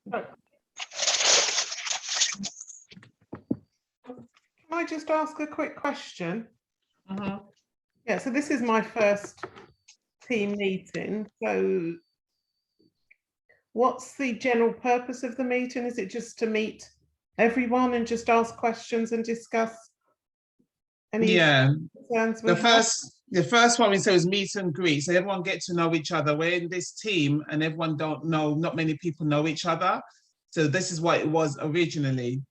Can I just ask a quick question? Yeah, so this is my first team meeting. So what's the general purpose of the meeting? Is it just to meet everyone and just ask questions and discuss any concerns we have? The first one we said was meet and greet, so everyone get to know each other. We're in this team and everyone don't know, not many people know each other. So this is what it was originally.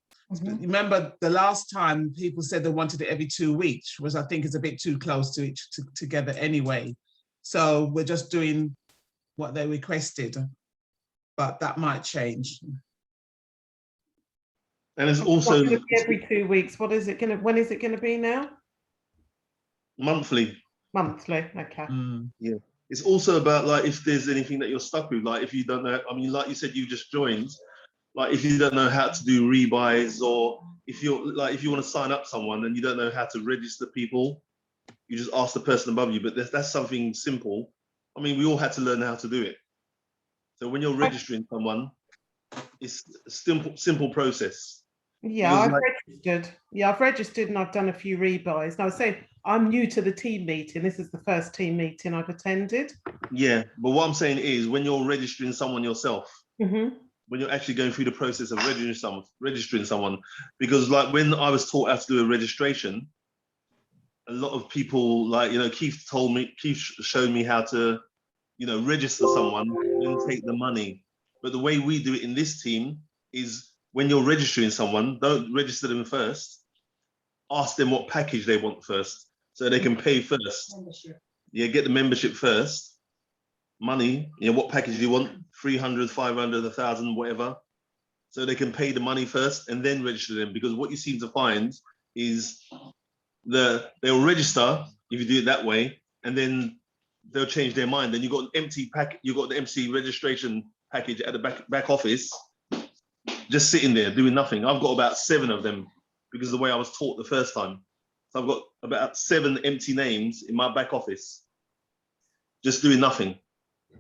Remember the last time people said they wanted it every 2 weeks, which I think is a bit too close to each together anyway. So we're just doing what they requested, but that might change. And it's also every 2 weeks. What is it going to? When is it going to be now? Monthly. Monthly. Okay. Yeah. It's also about like if there's anything that you're stuck with, like if you don't know. I mean, like you said, you just joined. Like if you don't know how to do rebuys, or if you're like if you want to sign up someone and you don't know how to register people, you just ask the person above you. But that's something simple. I mean, we all had to learn how to do it. So when you're registering someone, it's a simple process. Yeah, I've registered. Yeah, I've registered and I've done a few rebuys. And I was saying I'm new to the team meeting. This is the first team meeting I've attended. Yeah, but what I'm saying is when you're registering someone yourself, when you're actually going through the process of registering someone, because like when I was taught how to do a registration, a lot of people like, Keith showed me how to, register someone and take the money. But the way we do it in this team is when you're registering someone, don't register them first. Ask them what package they want first, so they can pay first. Yeah, get the membership first. Money, what package do you want? 300, 500, 1,000, whatever. So they can pay the money first and then register them. Because what you seem to find is they'll register if you do it that way, and then they'll change their mind. Then you got an empty pack. You got the MC registration package at the back office, just sitting there doing nothing. I've got about 7 of them because of the way I was taught the first time. So I've got about 7 empty names in my back office, just doing nothing.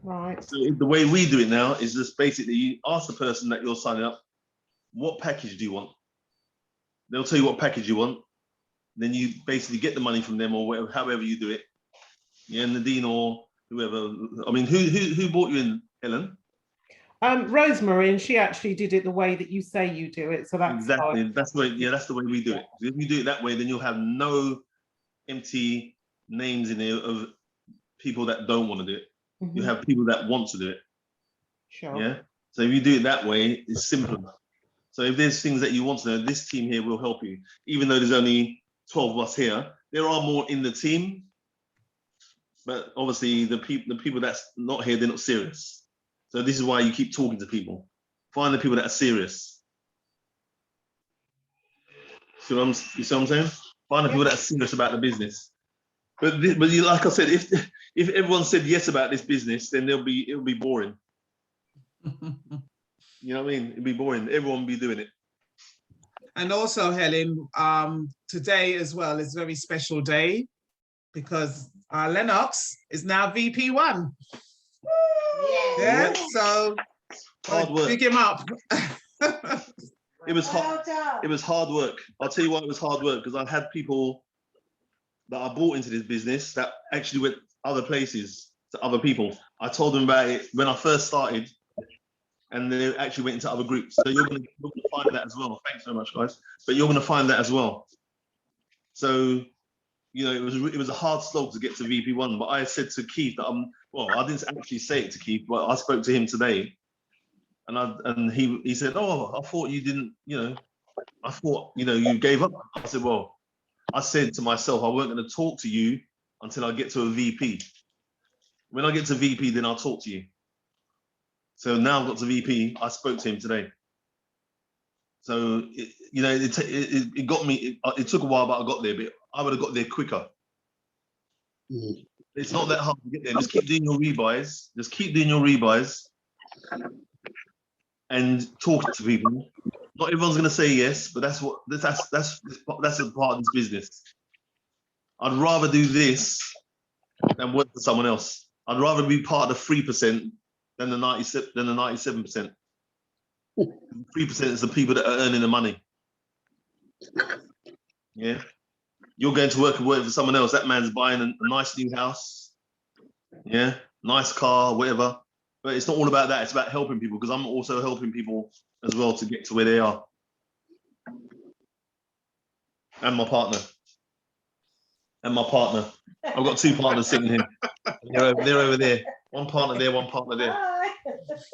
Right. So the way we do it now is just basically you ask the person that you're signing up, what package do you want? They'll tell you what package you want. Then you basically get the money from them or whatever, however you do it. Yeah, Nadine or whoever. I mean, who brought you in, Helen? Rosemary, and she actually did it the way that you say you do it. So that's exactly fine. That's the way. Yeah, that's the way we do it. If you do it that way, then you'll have no empty names in there of people that don't want to do it. You have people that want to do it. Sure. Yeah. So if you do it that way, it's simpler. So if there's things that you want to know, this team here will help you. Even though there's only 12 of us here, there are more in the team. But obviously, the people that's not here, they're not serious. So this is why you keep talking to people. Find the people that are serious. You see what I'm saying? Find the people that are serious about the business. But like I said, if everyone said yes about this business, then it'll be boring. You know what I mean? It'd be boring. Everyone would be doing it. And also, Helen, today as well is a very special day because Lennox is now VP1. Yeah, so hard work. Pick him up. It was hard. It was hard work. I'll tell you why it was hard work, because I had people that I brought into this business that actually went other places to other people. I told them about it when I first started, and they actually went into other groups. So you're going to find that as well. Thanks so much, guys. But you're going to find that as well. So, it was a hard slog to get to VP1. But I said to Keith that I didn't actually say it to Keith, but I spoke to him today, and he said, "Oh, I thought you didn't. I thought you gave up." I said, "Well, I said to myself, I weren't going to talk to you until I get to a VP. When I get to VP, then I'll talk to you." So now I've got to VP. I spoke to him today. So it got me. It took a while, but I got there. But I would have got there quicker. It's not that hard to get there. Just keep doing your rebuys. Just keep doing your rebuys, and talking to people. Not everyone's going to say yes, but that's a part of this business. I'd rather do this than work for someone else. I'd rather be part of the 3% than the 97%. 3% is the people that are earning the money. Yeah. You're going to work and work for someone else. That man's buying a nice new house. Yeah. Nice car, whatever. But it's not all about that. It's about helping people, because I'm also helping people as well to get to where they are. And my partner. I've got 2 partners sitting here. They're over there. One partner there, one partner there.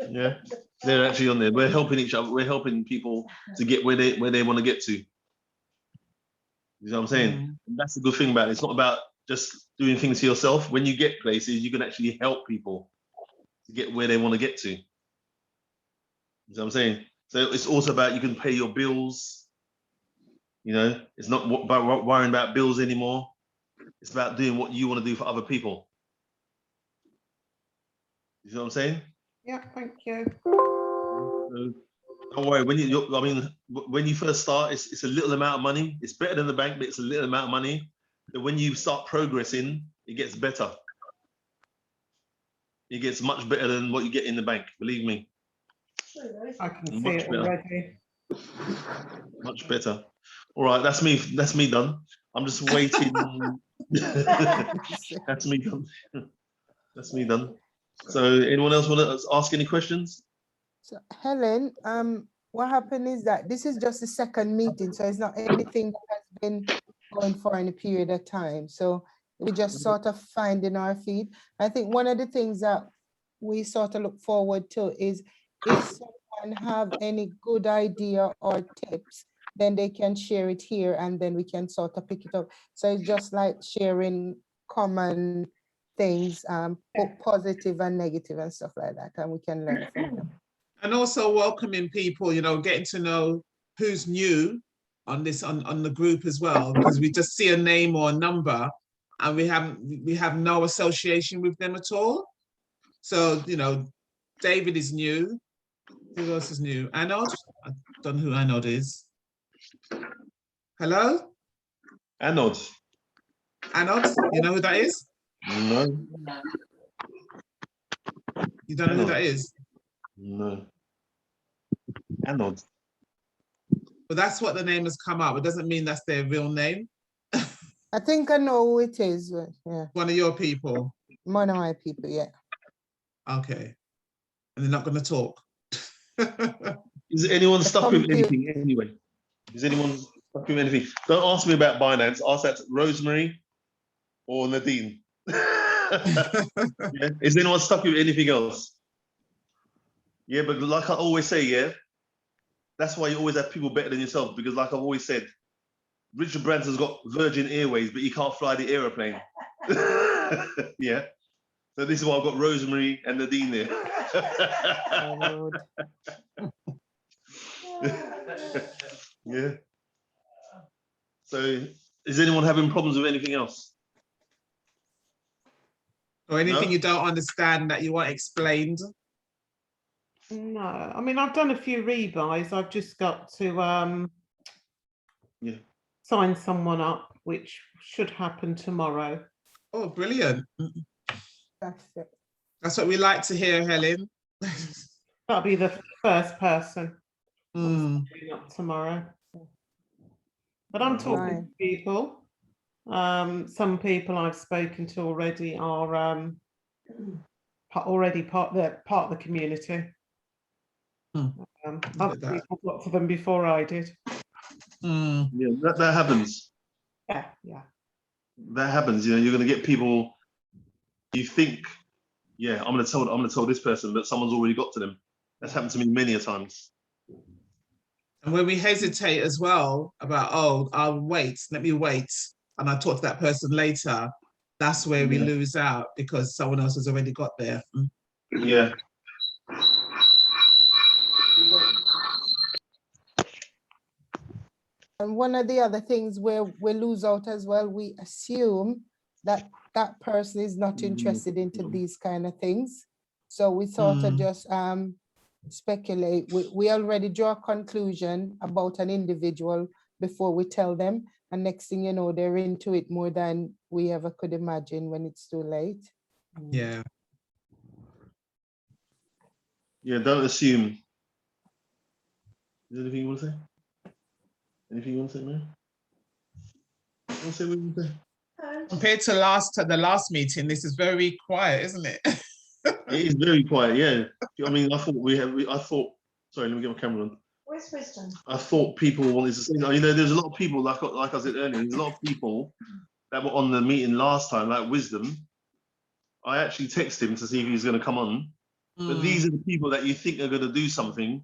Yeah, they're actually on there. We're helping each other. We're helping people to get where they want to get to. You know what I'm saying? And that's the good thing about it. It's not about just doing things to yourself. When you get places, you can actually help people to get where they want to get to. You know what I'm saying? So it's also about, you can pay your bills. You know, it's not about worrying about bills anymore. It's about doing what you want to do for other people. You know what I'm saying? Yeah, thank you. So, don't worry. When you first start, it's a little amount of money. It's better than the bank, but it's a little amount of money. But when you start progressing, it gets better. It gets much better than what you get in the bank. Believe me. I can see Much it better. already. Much better. All right, that's me. That's me done. I'm just waiting. That's me done. That's me done. So, anyone else want to ask any questions? So Helen, what happened is that this is just the second meeting, so it's not anything that has been going for any period of time. So we just sort of finding our feet. I think one of the things that we sort of look forward to is if someone have any good idea or tips, then they can share it here and then we can sort of pick it up. So it's just like sharing common things, positive and negative and stuff like that, and we can learn from them. And also welcoming people, you know, getting to know who's new on this, on the group as well, because we just see a name or a number and we have no association with them at all. So, you know, David is new. Who else is new? Anod? I don't know who Anod is. Hello? Anod. Anod, you know who that is? No. You don't know who that is? No. Anod. But that's what the name has come up. It doesn't mean that's their real name. I think I know who it is. Yeah. One of your people. One of my people, yeah. Okay. And they're not going to talk. Is anyone stuck with anything anyway? Is anyone stuck with anything? Don't ask me about Binance. Ask that to Rosemary or Nadine. Yeah? Is anyone stuck with anything else? Yeah, but like I always say, yeah, that's why you always have people better than yourself, because like I've always said, Richard Branson's got Virgin Airways, but he can't fly the aeroplane. Yeah. So this is why I've got Rosemary and Nadine there. Oh, Yeah. So is anyone having problems with anything else? Or anything No? you don't understand that you want explained? No, I mean, I've done a few rebuys. I've just got to sign someone up, which should happen tomorrow. Oh, brilliant. that's it. That's what we like to hear, Helen. That'll be the first person Mm. up tomorrow. But I'm talking to people. Some people I've spoken to already are already part of the community. Other people got to them before I did. Mm. Yeah, that happens. Yeah, yeah. That happens. You know, you're going to get people. You think, yeah, I'm going to tell this person, but someone's already got to them. That's happened to me many a times. And when we hesitate as well about, oh, I'll wait, let me wait, and I talk to that person later, that's where we lose out, because someone else has already got there. Yeah. And one of the other things where we lose out as well, we assume that that person is not interested into these kind of things. So we sort of just speculate. We already draw a conclusion about an individual before we tell them. And next thing you know, they're into it more than we ever could imagine when it's too late. Yeah. Yeah, don't assume. there anything you want to say? Anything you want to say, man? You want to say what you want to say? Compared to the last meeting, this is very quiet, isn't it? It is very quiet, yeah. I mean, I thought, sorry, let me get my camera on. Where's wisdom? I thought people wanted to say, you know, there's a lot of people, like I said earlier, there's a lot of people that were on the meeting last time, like Wisdom. I actually texted him to see if he was going to come on. But these are the people that you think are going to do something.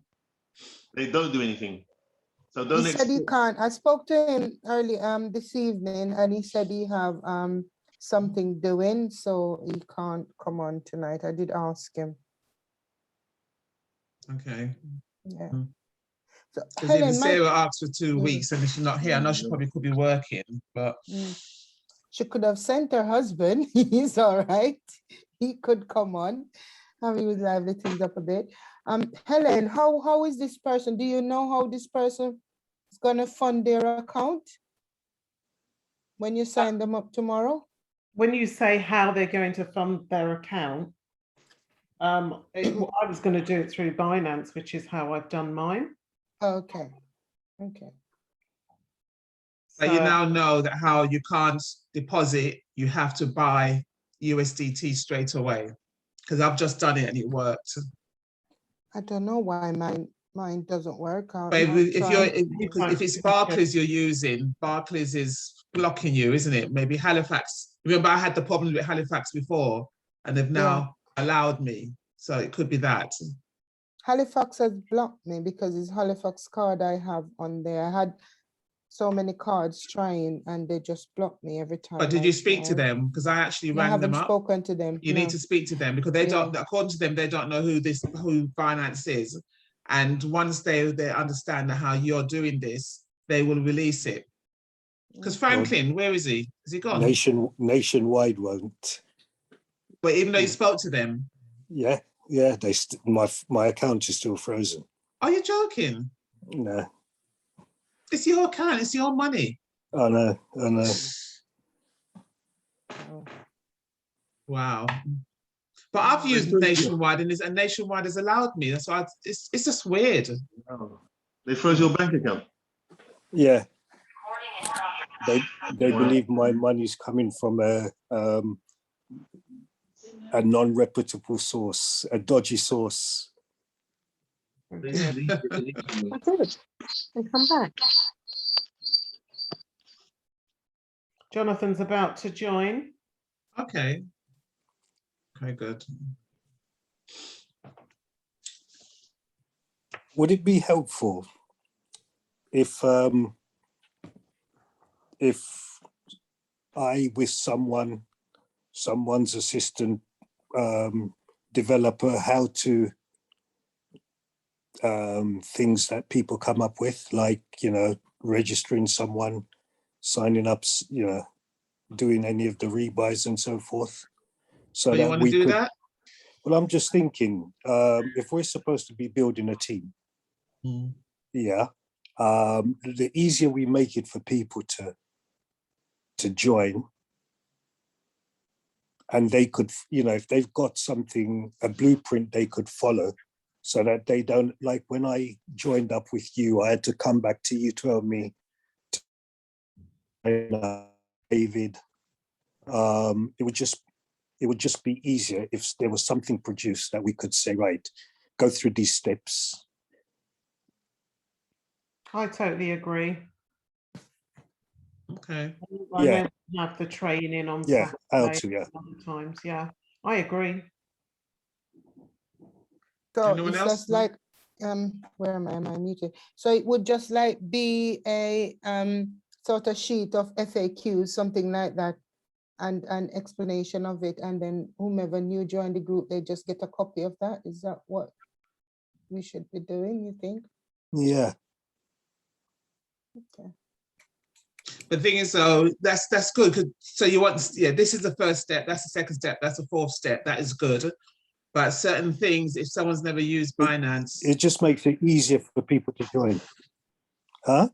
They don't do anything. So don't He said he can't. I spoke to him early this evening, and he said he have something doing, so he can't come on tonight. I did ask him. Okay. Yeah. Mm. So Because even Helen, Sarah asked for 2 Mm. weeks and she's not here. I know she probably could be working, but she could have sent her husband. He's all right. He could come on. We would lively things up a bit. Helen, how is this person? Do you know how this person is gonna fund their account when you sign them up tomorrow? When you say how they're going to fund their account, I was going to do it through Binance, which is how I've done mine. Okay. Okay. but you So- now know that how you can't deposit, you have to buy USDT straight away. Because I've just done it and it worked. I don't know why mine doesn't work. But if it's Right. Barclays you're using, Barclays is blocking you, isn't it? Maybe Halifax. Remember, I had the problem with Halifax before, and they've now allowed me. So it could be that. Halifax has blocked me because it's Halifax card I have on there. I had so many cards trying and they just blocked me every time. But did I you speak to tried. them? Because I actually I rang them haven't up. spoken to them. You no. need to speak to them because they Yeah. don't, according to them, they don't know who Binance is. And once they understand how you're doing this, they will release it. Because Franklin, where is he? Is he gone? Nationwide won't. But even though you spoke to them, Yeah, my account is still frozen. are you joking? No, It's your account, it's your money. I know. Wow. But I've used Nationwide and Nationwide has allowed me. That's why it's just weird. They froze your bank account. Yeah, they believe my money's coming from a non-reputable source, a dodgy source. Come back. Jonathan's about to join. Okay. Okay, good. Would it be helpful if I, with someone's assistant, develop a how-to things that people come up with, like, registering someone, signing up, doing any of the rebuys and so forth. So So you want to do that? Well, I'm just thinking, if we're supposed to be building a team, the easier we make it for people to join, and they could, if they've got something, a blueprint they could follow, so that they don't, like when I joined up with you, I had to come back to you, tell me, David, it would just be easier if there was something produced that we could say, right, go through these steps. I totally agree. Okay. I Yeah. know we have the training on Yeah, how Saturday to, yeah. and other times. Yeah, I agree. So Anyone it's else? just like, where am I muted? So it would just like be a sort of sheet of FAQs, something like that, and an explanation of it, and then whomever new join the group, they just get a copy of that. Is that what we should be doing, you think? Yeah. Okay. The thing is, though, that's good. So you want, this is the first step. That's the second step. That's the fourth step. That is good. But certain things, if someone's never used Binance, It just makes it easier for people to join. Huh?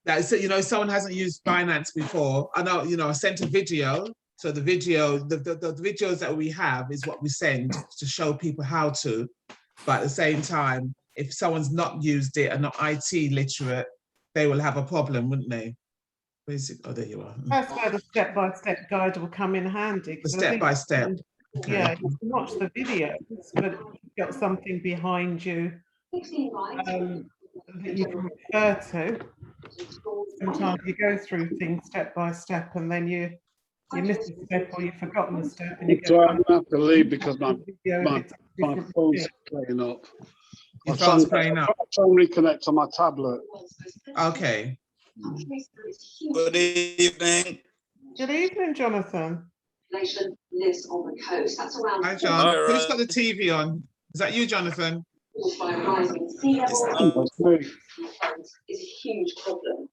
that's, someone hasn't used Binance before. I know, I sent a video. So the video, the videos that we have is what we send to show people how to. But at the same time, if someone's not used it and not IT literate, they will have a problem, wouldn't they? Where is it? Oh, there you are. That's where the step-by-step guide will come in handy. The 'cause I step think, by step. Okay. Yeah, you can watch the videos, but if you've got something behind you that you can refer to. Sometimes you go through things step by step, and then you miss a step or you've forgotten a step, and you get So I'm gonna have to leave because my video if it's a my different phone's thing. playing up. Your My phone's phone- playing up. my phone reconnect on my tablet. Okay. Good evening. Good evening, Jonathan. Lives on the coast. That's around Hi, John. All Who's got the right. TV on? Is that you, Jonathan? by rising sea It's level. not- Is a huge problem.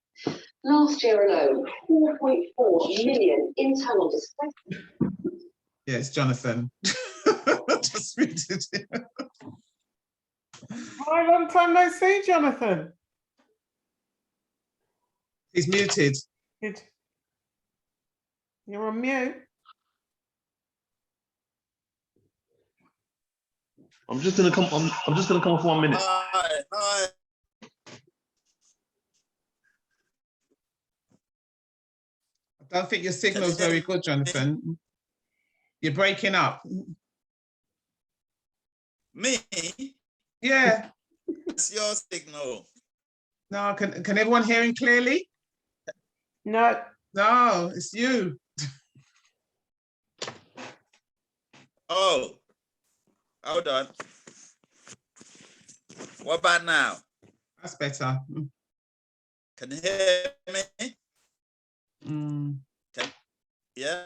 Last year alone, 4.4 million internal displacement. Yeah, it's Jonathan. Just muted it. Hi, long time no see, Jonathan. He's muted. Good. You're on mute. I'm just gonna come. I'm just gonna come for 1 minute. Hi. I don't think your signal's very good, Jonathan. You're breaking up. Me? Yeah. It's your signal. No, can everyone hear him clearly? No, No, it's you. Oh, hold on. What about now? That's better. Can you hear me? Mm. Yeah.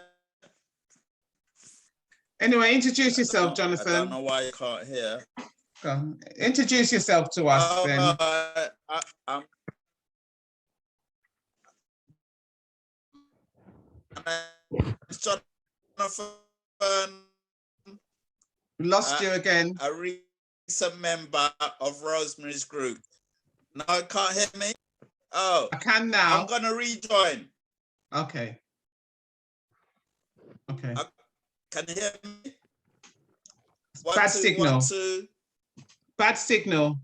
Anyway, introduce yourself, I don't Jonathan. know why you can't hear. Go on. Introduce yourself to us then. I'm Jonathan, We lost you again. a recent member of Rosemary's group. No, you can't hear me? Oh, I can now. I'm gonna rejoin. Okay. Okay. Can you hear me? Bad signal. 1, 2. Bad signal.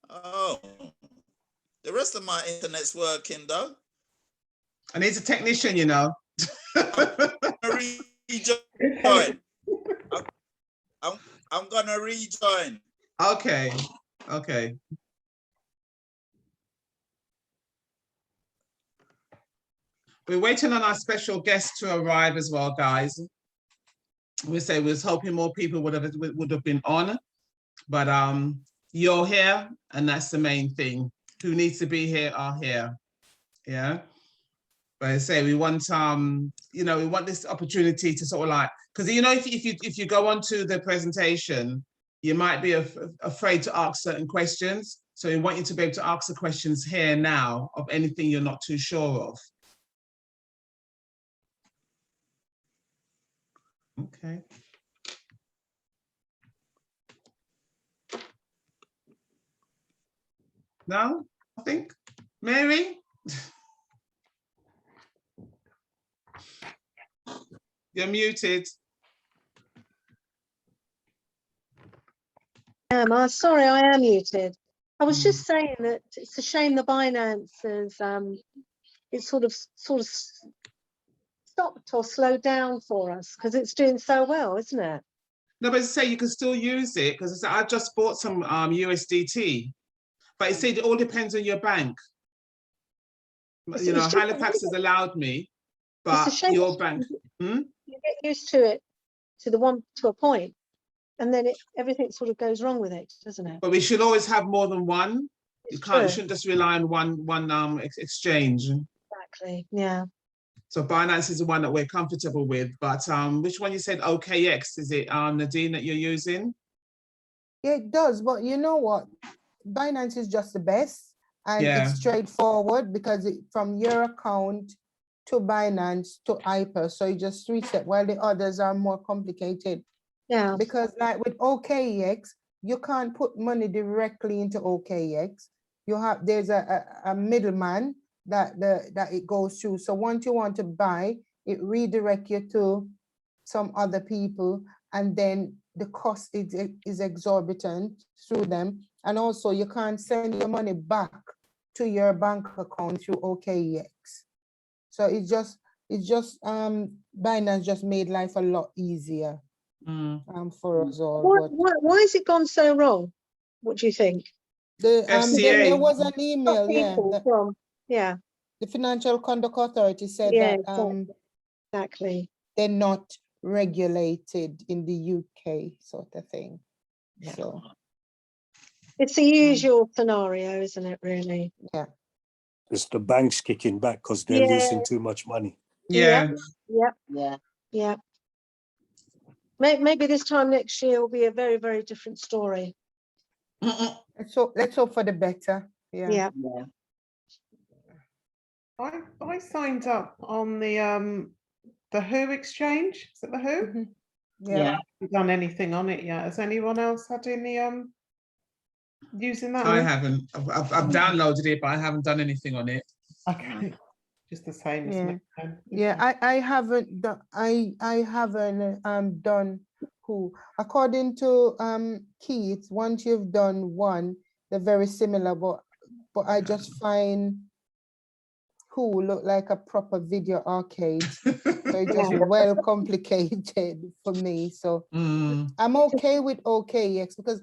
Oh, the rest of my internet's working though. I need a technician, you know. Rejoin. I'm gonna rejoin. Okay. Okay. We're waiting on our special guest to arrive as well, guys. We was hoping more people would have been on, but you're here, and that's the main thing. Who needs to be here are here. Yeah. But I say we want we want this opportunity to sort of like, because if you go onto the presentation, you might be afraid to ask certain questions. So we want you to be able to ask the questions here now of anything you're not too sure of. Okay. No, I think Mary. You're muted. Sorry, I am muted. I was just saying that it's a shame the Binance is it's sort of stopped or slowed down for us because it's doing so well, isn't it? No, but as I say, you can still use it because I just bought some USDT, but it said it all depends on your bank. You know, Halifax has allowed me, but your bank. You get used to it to a point, and then everything sort of goes wrong with it, doesn't it? But we should always have more than one. You True. shouldn't just rely on one exchange. Exactly. Yeah. So Binance is the one that we're comfortable with, but which one you said OKX? Is it Nadine that you're using? Yeah, it does, but you know what? Binance is just the best, and Yeah. it's straightforward because from your account to Binance to Hyper, so you just reset, while the others are more complicated. Yeah. Because like with OKX, you can't put money directly into OKX. There's a middleman that it goes through. So once you want to buy, it redirect you to some other people, and then the cost is exorbitant through them. And also you can't send your money back to your bank account through OKEX. So it's just Binance just made life a lot easier for us all. Why has it gone so wrong? What do you think? There FCA. was an email, yeah. The Financial Conduct Authority said Yeah, that exactly. they're not regulated in the UK, sort of thing. So it's the usual scenario, isn't it, really? Yeah. It's the banks kicking back because they're losing too much money. Yeah. Yeah. Maybe this time next year will be a very, very different story. Let's hope for the better. Yeah. I signed up on the Who exchange. Is it the Who? Yeah. Haven't done anything on it yet. Has anyone else had any using that? I haven't. I've downloaded it, but I haven't done anything on it. Okay. Just the same as me. then. I haven't done done Who. According to Keith, once you've done one, they're very similar, but I just find Who look like a proper video arcade. So it's just well complicated for me. So I'm okay with OKEX because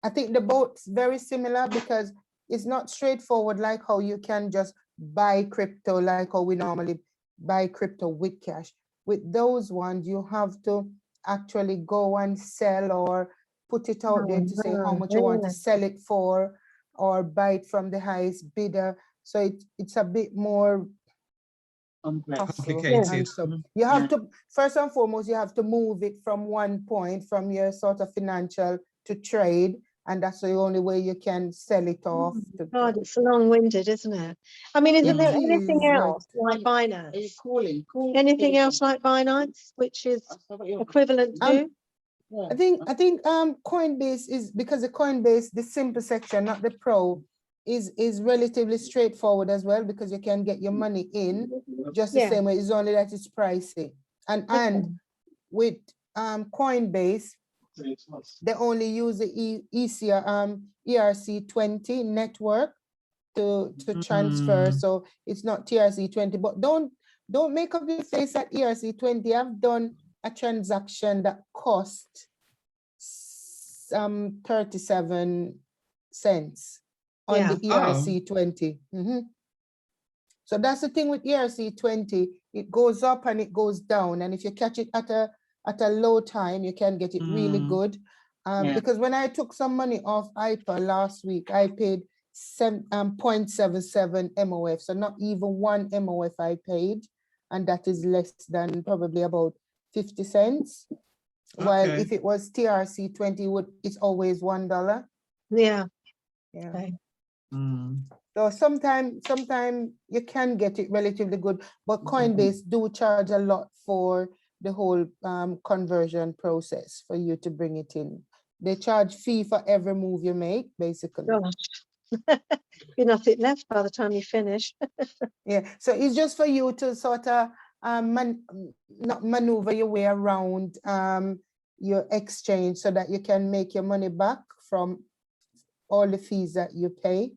I think the both's very similar because it's not straightforward like how you can just buy crypto like how we normally buy crypto with cash. With those ones, you have to actually go and sell or put it out there to say how much you want to sell it for or buy it from the highest bidder. So it's a bit more complicated. So you have to, first and foremost, you have to move it from one point from your sort of financial to trade. And that's the only way you can sell it off. God, it's long-winded, isn't it? I mean, isn't there anything else like Binance? Anything else like Binance, which is equivalent to? I think Coinbase is, because the Coinbase, the simple section, not the pro, is relatively straightforward as well, because you can get your money in just the same way. It's only that it's pricey. And with Coinbase, they only use the ERC20 network to transfer, so it's not TRC20. But don't make up your face at ERC20. I've done a transaction that cost 37 cents on the ERC20. So that's the thing with ERC20. It goes up and it goes down, and if you catch it at a low time, you can get it really good. Because when I took some money off IPA last week, I paid 0.77 MOF, so not even 1 MOF I paid, and that is less than probably about 50 cents. While if it was TRC20, it's always $1. Yeah. Okay. So sometimes you can get it relatively good, but Coinbase do charge a lot for the whole conversion process for you to bring it in. They charge fee for every move you make, basically. You're nothing left by the time you finish. So it's just for you to sort of not maneuver your way around your exchange so that you can make your money back from all the fees that you pay.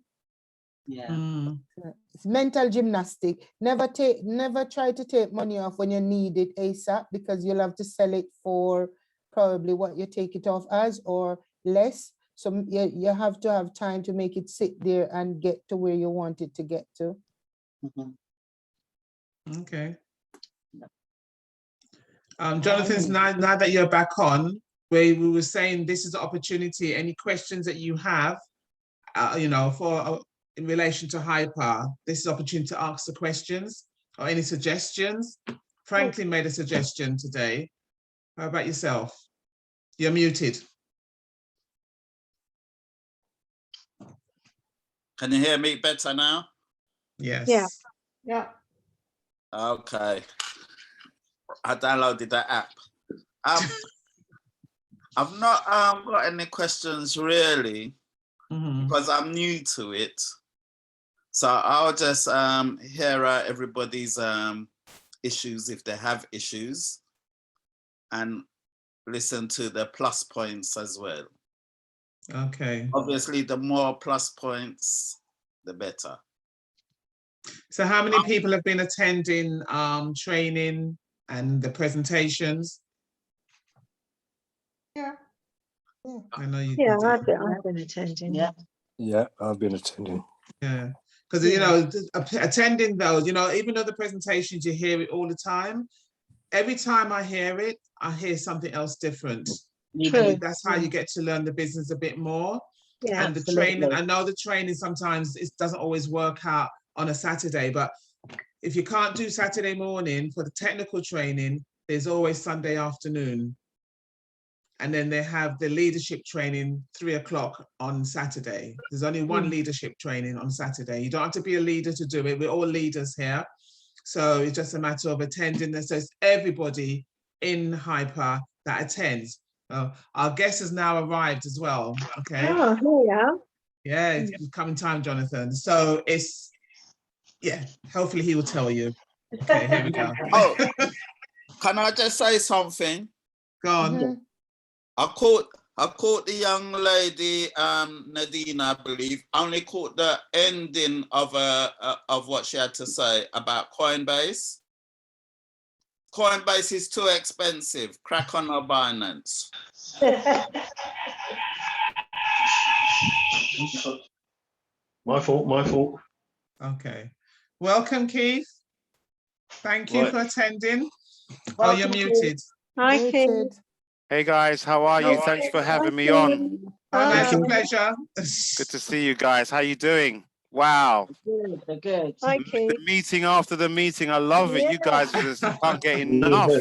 It's mental gymnastic. Never try to take money off when you need it ASAP, because you'll have to sell it for probably what you take it off as or less. So you have to have time to make it sit there and get to where you want it to get to. Okay. Jonathan's now that you're back on, where we were saying this is the opportunity. Any questions that you have, for in relation to Hyper, this is the opportunity to ask the questions or any suggestions. Franklin made a suggestion today. How about yourself? You're muted. Can you hear me better now? Yes. Yeah. Okay. I downloaded that app. I've not got any questions really, because I'm new to it. So I'll just hear out everybody's issues if they have issues, and listen to the plus points as well. Okay. Obviously, the more plus points, the better. So how many people have been attending training and the presentations? Yeah. I know you. Yeah, you do. I've been attending. Yeah, I've been attending. Yeah, because you know, attending those, you know, even though the presentations you hear it all the time, every time I hear it, I hear something else different. True. That's how you get to learn the business a bit more. Yeah, And the training, I know the training sometimes it doesn't always work out on a Saturday, but if you can't do Saturday morning for the technical training, there's always Sunday afternoon. And then they have the leadership training 3 o'clock on Saturday. There's only one leadership training on Saturday. You don't have to be a leader to do it. We're all leaders here. So it's just a matter of attending. So it's everybody in Hyper that attends. Our guest has now arrived as well. Okay. Oh, here we are. Yeah, it's coming time, Jonathan. So it's, yeah, hopefully he will tell you. Okay, here we go. Oh, can I just say something? Go on. Mhm. I caught the young lady, Nadine, I believe, only caught the ending of what she had to say about Coinbase. Coinbase is too expensive. Crack on or Binance. My fault. Okay. Welcome, Keith. Thank you Right. for attending. Oh, you're muted. Hi, Keith. Muted. Hey guys, how are you? Thanks for having me on. Oh, no, it's a Hi. pleasure. Good to see you guys. How you doing? Wow. Good. Hi, Keith. The meeting after the meeting, I love it. You guys just can't get enough.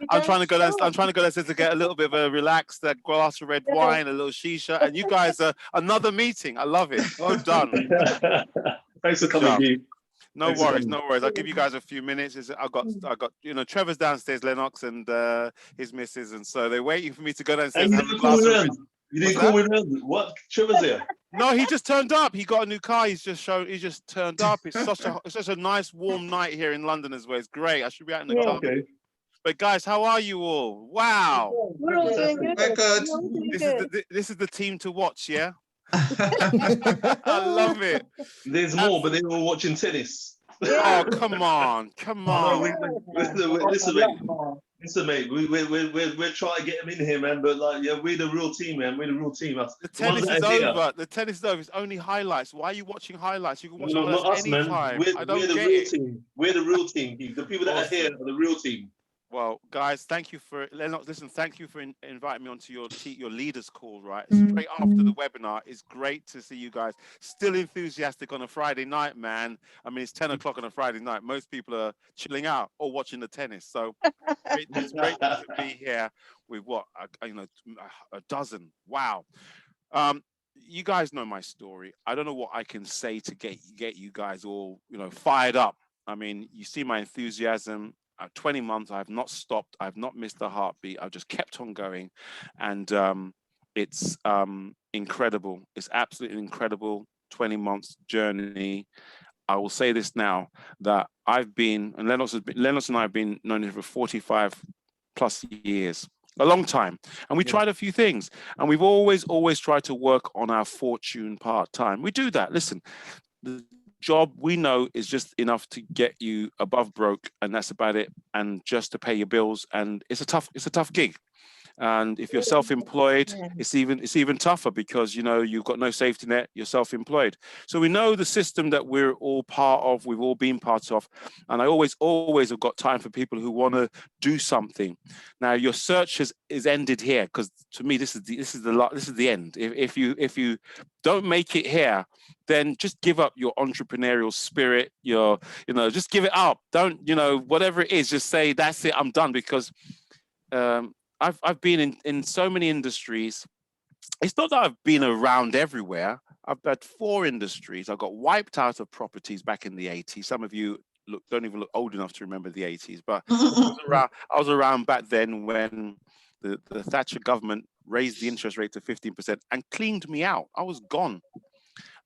I'm trying to go downstairs to get a little bit of a relaxed glass of red wine, a little shisha, and you guys are another meeting. I love it. Well done. Thanks for coming, Keith. No Thanks for worries, coming. no worries. I'll give you guys a few minutes. I got, you know, Trevor's downstairs, Lennox and his missus, and so they're waiting for me to go downstairs. And you And have a didn't call glass me of around. red- You didn't What's call me around. What? Trevor's here. No, he just turned up. He got a new car. He's just turned up. It's such a nice warm night here in London as well. It's great. I should be out in the garden. Okay. But guys, how are you all? Wow. We're all doing good. We're good. We're all doing This good. is the team to watch, yeah? I love it. There's more, but they're all watching tennis. Oh, come on. Come No, on. listen, mate. We're trying to get them in here, man. But like, yeah, we're the real team, man. We're the real team. The tennis is over. The tennis is over. It's only highlights. Why are you watching highlights? You can watch No, not highlights us, man. anytime. We're I don't the get real it. team. We're the real team. The people that are here are the real team. Well, guys, thank you for Lennox. Listen, thank you for inviting me onto your leaders call. Right, straight after the webinar. It's great to see you guys still enthusiastic on a Friday night, man. I mean, it's 10 o'clock on a Friday night. Most people are chilling out or watching the tennis. So it's great to be here with a dozen. Wow. You guys know my story. I don't know what I can say to get you guys all fired up. I mean, you see my enthusiasm. 20 months, I have not stopped. I've not missed a heartbeat. I've just kept on going. And it's incredible. It's absolutely incredible 20 months journey. I will say this now, that Lennox and I have been known for 45 plus years, a long time. And we tried a few things, and we've always tried to work on our fortune part-time. We do that. Listen, the job we know is just enough to get you above broke, and that's about it, and just to pay your bills. And it's a tough gig. And if you're self-employed, it's even tougher, because you've got no safety net, you're self-employed. So we know the system that we're all part of, we've all been part of. And I always have got time for people who want to do something. Now your search is ended here, because to me this is the end. If you don't make it here, then just give up your entrepreneurial spirit, just give it up. Don't, whatever it is, just say, that's it, I'm done. Because I've been in so many industries. It's not that I've been around everywhere. I've had 4 industries. I got wiped out of properties back in the 80s. Some of you don't even look old enough to remember the 80s, but I was around back then when the Thatcher government raised the interest rate to 15% and cleaned me out. I was gone.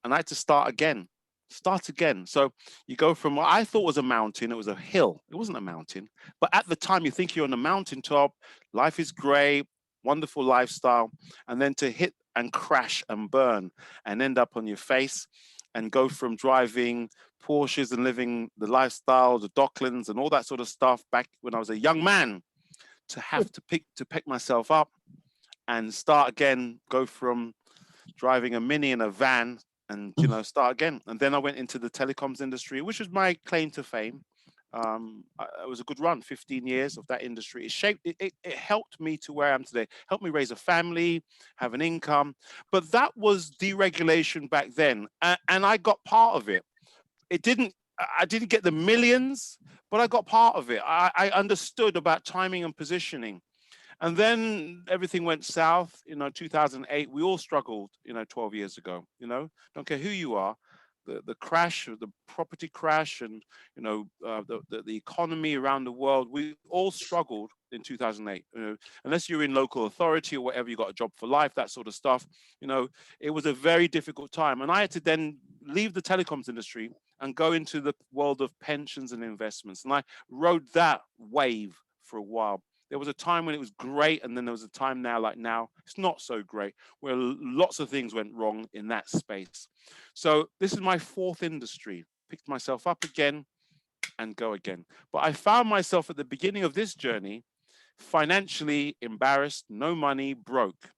And I had to start again. So you go from what I thought was a mountain, it was a hill. It wasn't a mountain. But at the time, you think you're on a mountaintop, life is great, wonderful lifestyle, and then to hit and crash and burn and end up on your face and go from driving Porsches and living the lifestyle, the Docklands and all that sort of stuff back when I was a young man, to have to pick myself up and start again, go from driving a Mini and a van and, you know, start again. And then I went into the telecoms industry, which was my claim to fame. It was a good run, 15 years of that industry. It shaped, it helped me to where I am today, helped me raise a family, have an income. But that was deregulation back then. And I got part of it. I didn't get the millions, but I got part of it. I understood about timing and positioning. And then everything went south, you know, 2008, we all struggled, you know, 12 years ago, you know, don't care who you are, the crash, the property crash and, you know, the economy around the world, we all struggled in 2008, you know, unless you're in local authority or whatever, you got a job for life, that sort of stuff, you know, it was a very difficult time. And I had to then leave the telecoms industry and go into the world of pensions and investments. And I rode that wave for a while. There was a time when it was great, and then there was a time now, like now, it's not so great, where lots of things went wrong in that space. So this is my fourth industry. Picked myself up again and go again. But I found myself at the beginning of this journey, financially embarrassed, no money, broke.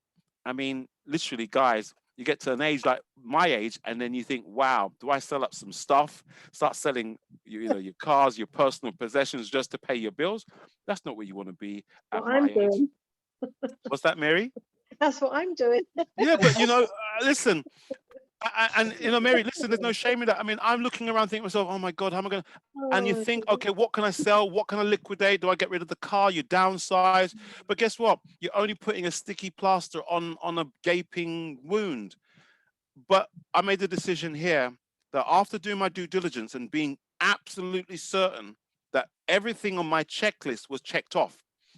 I mean, literally, guys, you get to an age like my age, and then you think, wow, do I sell up some stuff, start selling you know, your cars, your personal possessions just to pay your bills? That's not where you want to be at my age. What's that, Mary? That's what I'm doing. Yeah, but you know, listen, and you know, Mary, listen, there's no shame in that. I mean, I'm looking around thinking to myself, oh my God, how am I going to, and you think, okay, what can I sell? What can I liquidate? Do I get rid of the car? You downsize. But guess what? You're only putting a sticky plaster on a gaping wound. But I made the decision here that after doing my due diligence and being absolutely certain that everything on my checklist was checked off,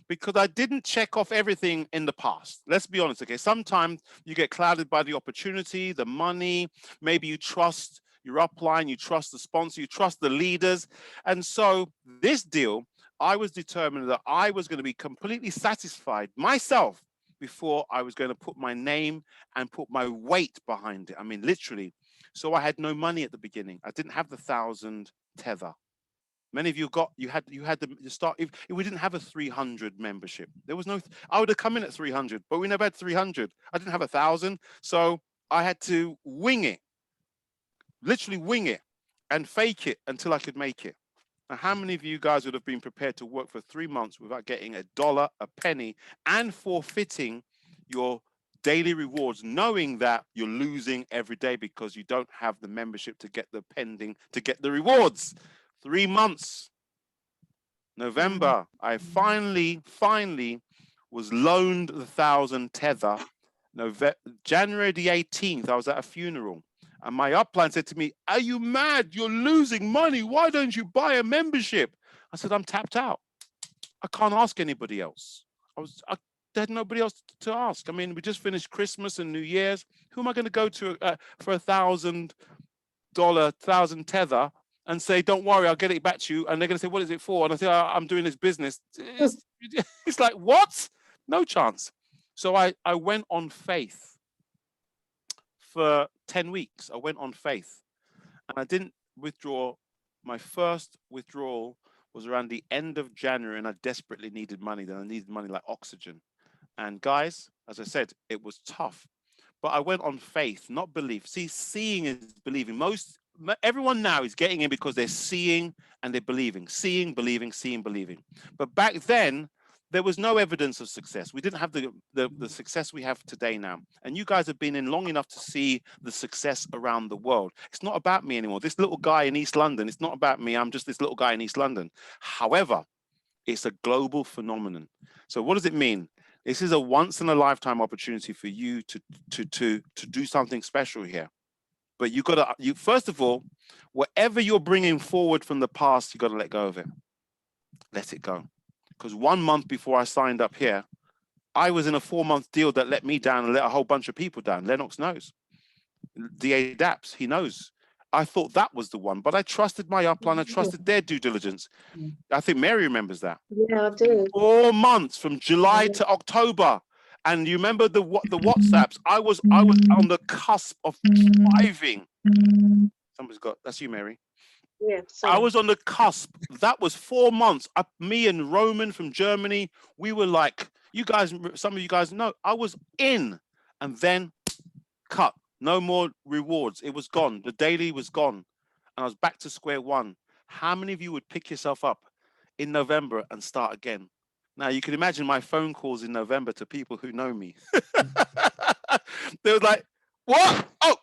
because I didn't check off everything in the past. Let's be honest, okay? Sometimes you get clouded by the opportunity, the money, maybe you trust your upline, you trust the sponsor, you trust the leaders. And so this deal, I was determined that I was going to be completely satisfied myself before I was going to put my name and put my weight behind it. I mean, literally. So I had no money at the beginning. I didn't have the 1,000 tether. Many of you had to start, if we didn't have a 300 membership, there was no, I would have come in at 300, but we never had 300. I didn't have 1,000. So I had to wing it, literally wing it and fake it until I could make it. Now, how many of you guys would have been prepared to work for 3 months without getting a dollar, a penny, and forfeiting your daily rewards, knowing that you're losing every day because you don't have the membership to get the pending, to get the rewards? 3 months. November, I finally was loaned the 1,000 tether. January the 18th, I was at a funeral. And my upline said to me, are you mad? You're losing money. Why don't you buy a membership? I said, I'm tapped out. I can't ask anybody else. I had nobody else to ask. I mean, we just finished Christmas and New Year's. Who am I going to go to for $1,000, 1,000 tether and say, don't worry, I'll get it back to you? And they're going to say, what is it for? And I say, I'm doing this business. It's like, what? No chance. So I went on faith. For 10 weeks, I went on faith, and I didn't withdraw. My first withdrawal was around the end of January, and I desperately needed money. Then I needed money like oxygen. And guys, as I said, it was tough, but I went on faith, not belief. See, seeing is believing. Everyone now is getting in because they're seeing and they're believing, seeing, believing, seeing, believing. But back then, there was no evidence of success. We didn't have the success we have today now. And you guys have been in long enough to see the success around the world. It's not about me anymore. This little guy in East London, it's not about me. I'm just this little guy in East London. However, it's a global phenomenon. So what does it mean? This is a once in a lifetime opportunity for you to do something special here. But you first of all, whatever you're bringing forward from the past, you got to let go of it. Let it go. Because 1 month before I signed up here, I was in a 4-month deal that let me down and let a whole bunch of people down. Lennox knows. DA Daps, he knows. I thought that was the one, but I trusted my upline. I trusted their due diligence. I think Mary remembers that. Yeah, I do. 4 months from July to October. And you remember the WhatsApps? I was on the cusp of driving. Somebody's got, that's you, Mary. Yeah, I was on the cusp. That was 4 months. Me and Roman from Germany, we were like, you guys, some of you guys know, I was in, and then cut. No more rewards. It was gone. The daily was gone. And I was back to square one. How many of you would pick yourself up in November and start again? Now you can imagine my phone calls in November to people who know me. They was like, what? Oh,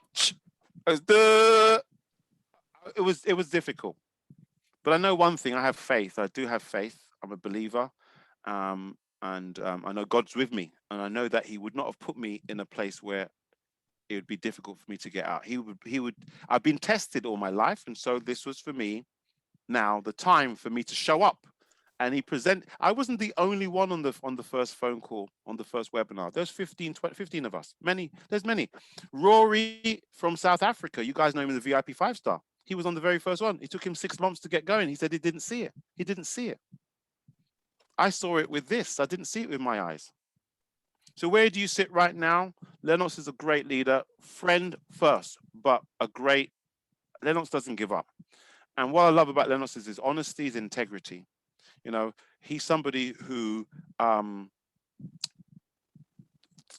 it was difficult. But I know one thing, I have faith. I do have faith. I'm a believer. I know God's with me. And I know that he would not have put me in a place where it would be difficult for me to get out. He would, I've been tested all my life. And so this was for me now the time for me to show up. And I wasn't the only one on the first phone call, on the first webinar. There's 15 of us, there's many. Rory from South Africa, you guys know him as the VIP 5-star. He was on the very first one. It took him 6 months to get going. He said he didn't see it. He didn't see it. I saw it with this. I didn't see it with my eyes. So where do you sit right now? Lennox is a great leader, friend first, but Lennox doesn't give up. And what I love about Lennox is his honesty, his integrity. You know, he's somebody who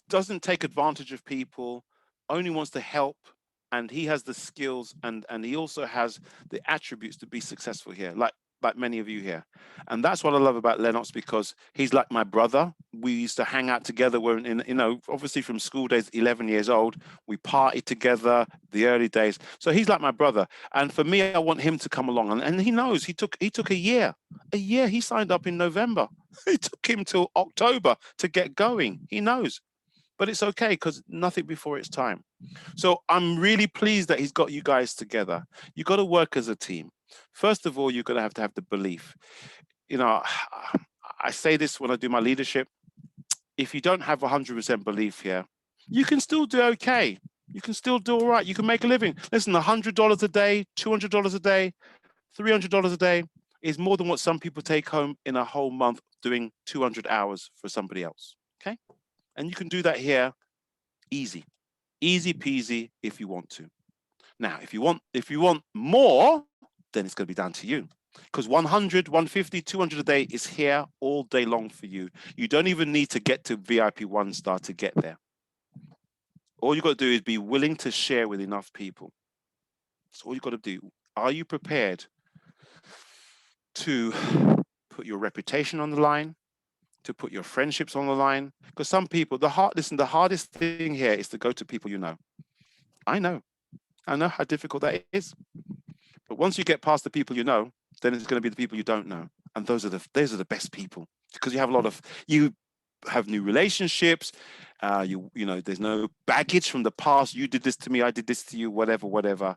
doesn't take advantage of people, only wants to help, and he has the skills and he also has the attributes to be successful here, like many of you here. And that's what I love about Lennox, because he's like my brother. We used to hang out together. We're obviously from school days, 11 years old. We partied together the early days. So he's like my brother. And for me, I want him to come along. And he knows he took a year. He signed up in November. It took him till October to get going. He knows. But it's okay, because nothing before its time. So I'm really pleased that he's got you guys together. You got to work as a team. First of all, you're going to have the belief. You know, I say this when I do my leadership. If you don't have 100% belief here, you can still do okay. You can still do all right. You can make a living. Listen, $100 a day, $200 a day, $300 a day is more than what some people take home in a whole month doing 200 hours for somebody else. Okay? And you can do that here easy peasy if you want to. Now, if you want more, then it's going to be down to you, because 100, 150, 200 a day is here all day long for you. You don't even need to get to VIP 1-star to get there. All you got to do is be willing to share with enough people. That's all you got to do. Are you prepared to put your reputation on the line, to put your friendships on the line? Because some people, the hardest thing here is to go to people you know. I know how difficult that is. But once you get past the people you know, then it's going to be the people you don't know. And those are the best people, because you have new relationships. You know, there's no baggage from the past. You did this to me, I did this to you, whatever.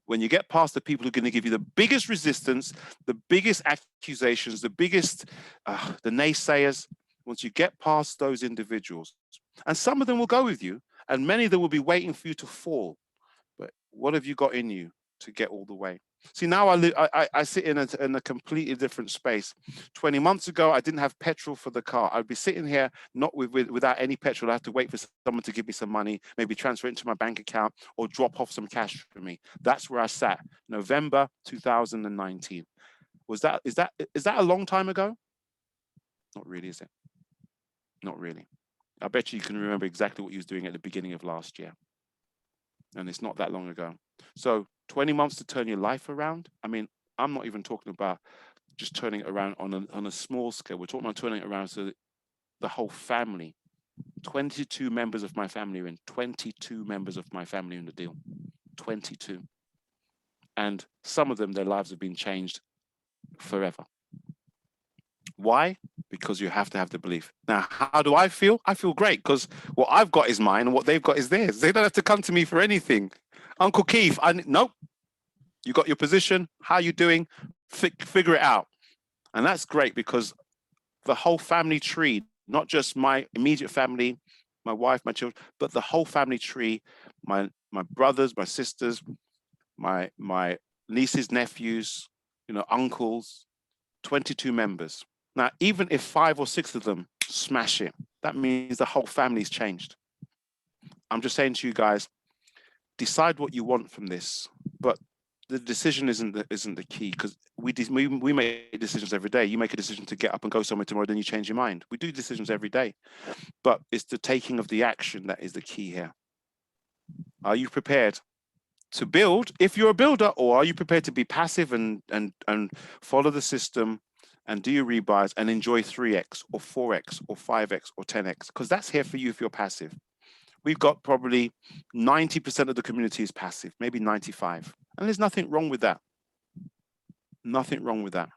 When you get past the people who are going to give you the biggest resistance, the biggest accusations, the biggest, the naysayers, once you get past those individuals, and some of them will go with you, and many of them will be waiting for you to fall. But what have you got in you to get all the way? See, now I sit in a completely different space. 20 months ago, I didn't have petrol for the car. I'd be sitting here not without any petrol. I have to wait for someone to give me some money, maybe transfer it into my bank account or drop off some cash for me. That's where I sat, November 2019. Is that a long time ago? Not really, is it? Not really. I bet you can remember exactly what you was doing at the beginning of last year. And it's not that long ago. So 20 months to turn your life around. I mean, I'm not even talking about just turning it around on a small scale. We're talking about turning it around so that the whole family, 22 members of my family are in, 22 members of my family in the deal, 22. And some of them, their lives have been changed forever. Why? Because you have to have the belief. Now, how do I feel? I feel great, because what I've got is mine and what they've got is theirs. They don't have to come to me for anything. Uncle Keith, nope. You got your position. How you doing? Figure it out. And that's great, because the whole family tree, not just my immediate family, my wife, my children, but the whole family tree, my brothers, my sisters, my nieces, nephews, uncles, 22 members. Now, even if 5 or 6 of them smash it, that means the whole family's changed. I'm just saying to you guys, decide what you want from this, but the decision isn't the key, because we make decisions every day. You make a decision to get up and go somewhere tomorrow, then you change your mind. We do decisions every day, but it's the taking of the action that is the key here. Are you prepared to build if you're a builder, or are you prepared to be passive and follow the system and do your rebuys and enjoy 3x or 4x or 5x or 10x? Because that's here for you if you're passive. We've got probably 90% of the community is passive, maybe 95. And there's nothing wrong with that. Nothing wrong with that.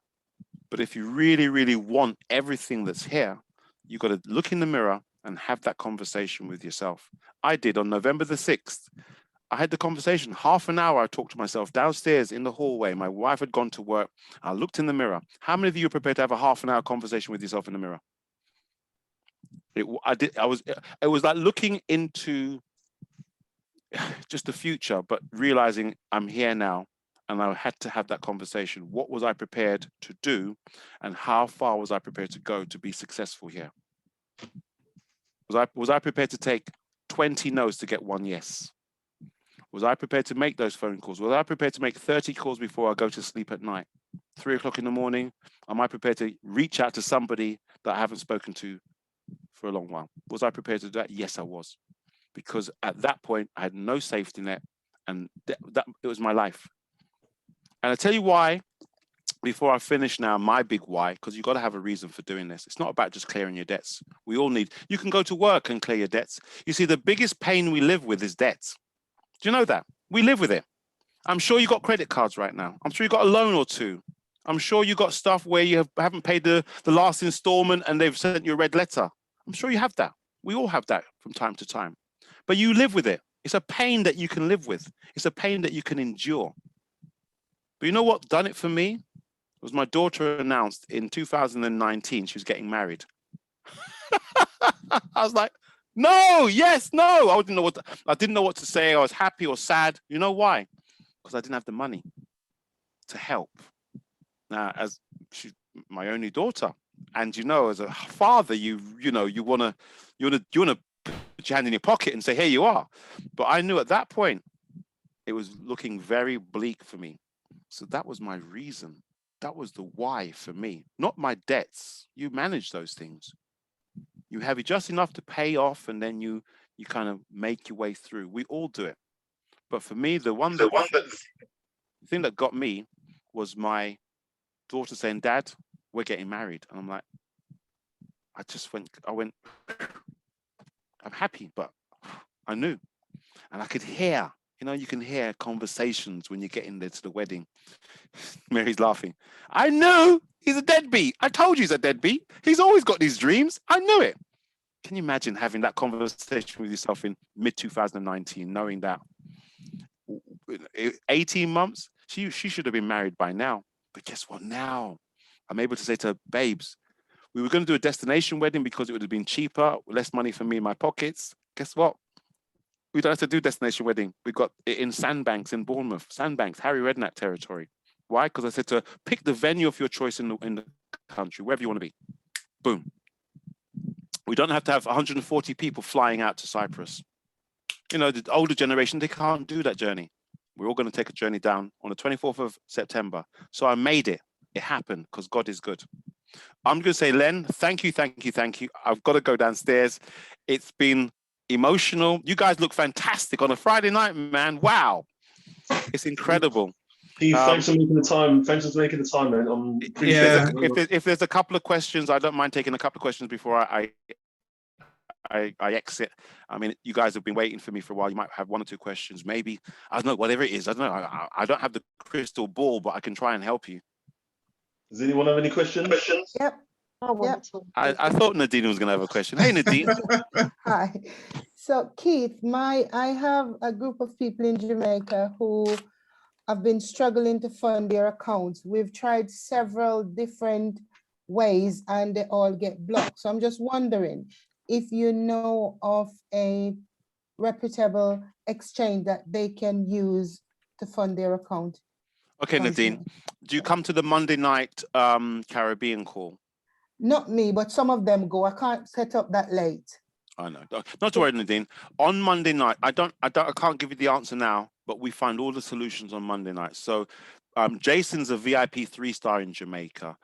But if you really, really want everything that's here, you've got to look in the mirror and have that conversation with yourself. I did on November the 6th. I had the conversation, half an hour. I talked to myself downstairs in the hallway. My wife had gone to work. I looked in the mirror. How many of you are prepared to have a half an hour conversation with yourself in the mirror? It was like looking into just the future, but realizing I'm here now, and I had to have that conversation. What was I prepared to do, and how far was I prepared to go to be successful here? Was I prepared to take 20 no's to get 1 yes? Was I prepared to make those phone calls? Was I prepared to make 30 calls before I go to sleep at night? 3 o'clock in the morning, am I prepared to reach out to somebody that I haven't spoken to for a long while? Was I prepared to do that? Yes, I was. Because at that point, I had no safety net, and that it was my life. And I tell you why, before I finish now, my big why, because you've got to have a reason for doing this. It's not about just clearing your debts. We all need, you can go to work and clear your debts. You see, the biggest pain we live with is debts. Do you know that? We live with it. I'm sure you got credit cards right now. I'm sure you got a loan or two. I'm sure you got stuff where you haven't paid the last installment and they've sent you a red letter. I'm sure you have that. We all have that from time to time. But you live with it. It's a pain that you can live with. It's a pain that you can endure. But you know what done it for me? It was my daughter announced in 2019 she was getting married. I was like, no, yes, no. I didn't know what to say. I was happy or sad. You know why? Because I didn't have the money to help. Now, as she's my only daughter, and you know, as a father, you wanna put your hand in your pocket and say, here you are. But I knew at that point it was looking very bleak for me. So that was my reason. That was the why for me, not my debts. You manage those things. You have just enough to pay off, and then you kind of make your way through. We all do it. But for me, the thing that got me was my daughter saying, Dad, we're getting married. And I'm like, I went, I'm happy, but I knew. And I could hear, you can hear conversations when you get in there to the wedding. Mary's laughing. I knew he's a deadbeat. I told you he's a deadbeat. He's always got these dreams. I knew it. Can you imagine having that conversation with yourself in mid-2019, knowing that 18 months, she should have been married by now. But guess what? Now I'm able to say to her, babes, we were going to do a destination wedding because it would have been cheaper, less money for me in my pockets. Guess what? We don't have to do destination wedding. We've got it in Sandbanks in Bournemouth. Sandbanks, Harry Redknapp territory. Why? Because I said to her, pick the venue of your choice in the country, wherever you want to be. Boom. We don't have to have 140 people flying out to Cyprus. The older generation, they can't do that journey. We're all going to take a journey down on the 24th of September. So I made it. It happened because God is good. I'm going to say, Len, thank you. I've got to go downstairs. It's been emotional. You guys look fantastic on a Friday night, man. Wow. It's incredible. Keith, thanks for making the time. Thanks for making the time, man. If there's a couple of questions, I don't mind taking a couple of questions before I exit. I mean, you guys have been waiting for me for a while. You might have 1 or 2 questions, maybe. I don't know, whatever it is. I don't know. I don't have the crystal ball, but I can try and help you. Does anyone have any questions? Yep. Yep. I thought Nadine was going to have a question. Hey, Nadine. Hi. So, Keith, I have a group of people in Jamaica who have been struggling to fund their accounts. We've tried several different ways and they all get blocked. So I'm just wondering if you know of a reputable exchange that they can use to fund their account. Okay, Nadine, do you come to the Monday night Caribbean call? Not me, but some of them go. I can't set up that late. I know. Not to worry, Nadine. On Monday night, I can't give you the answer now, but we find all the solutions on Monday night. So Jason's a VIP 3-star in Jamaica.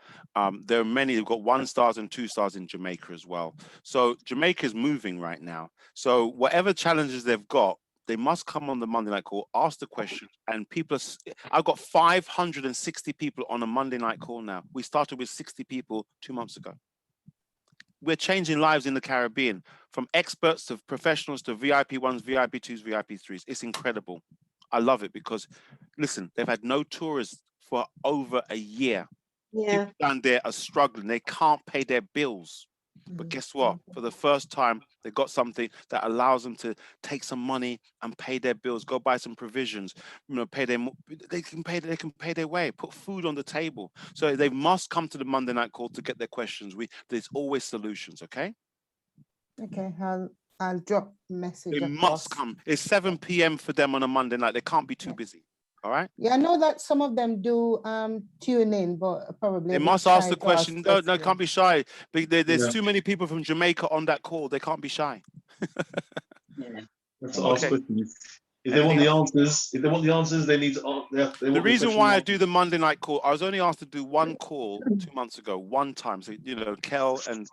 There are many who've got 1 stars and 2 stars in Jamaica as well. So Jamaica is moving right now. So whatever challenges they've got, they must come on the Monday night call, ask the question, and people I've got 560 people on a Monday night call now. We started with 60 people 2 months ago. We're changing lives in the Caribbean, from experts to professionals to VIP 1s, VIP 2s, VIP 3s. It's incredible. I love it because, listen, they've had no tourists for over a year. Yeah. People down there are struggling. They can't pay their bills. But guess what? For the first time, they got something that allows them to take some money and pay their bills, go buy some provisions, you know, they can pay their way, put food on the table. So they must come to the Monday night call to get their questions. There's always solutions, okay? Okay, I'll drop a message. They across. must come. It's 7 p.m. for them on a Monday night. They can't be too busy. All right. Yeah, I know that some of them do tune in, but probably They a bit must ask shy the to ask question. No, questions. can't be shy. There's Yeah. too many people from Jamaica on that call. They can't be shy. Let's ask Okay. questions. If they want the answers, they need to. The reason why I do the Monday night call, I was only asked to do one call 2 months ago, one time. So, you know, Kel and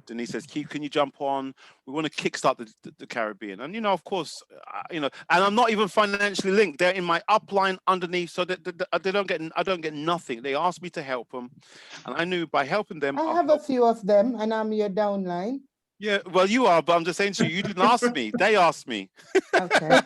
Denise says, Keith, can you jump on? We want to kickstart the Caribbean. And, you know, of course, you know, and I'm not even financially linked. They're in my upline underneath, so that they don't get, I don't get nothing. They asked me to help them. And I knew by helping them. I have a few of them and I'm your downline. Yeah, well, you are, but I'm just saying to you, you didn't ask me. They asked me. Okay.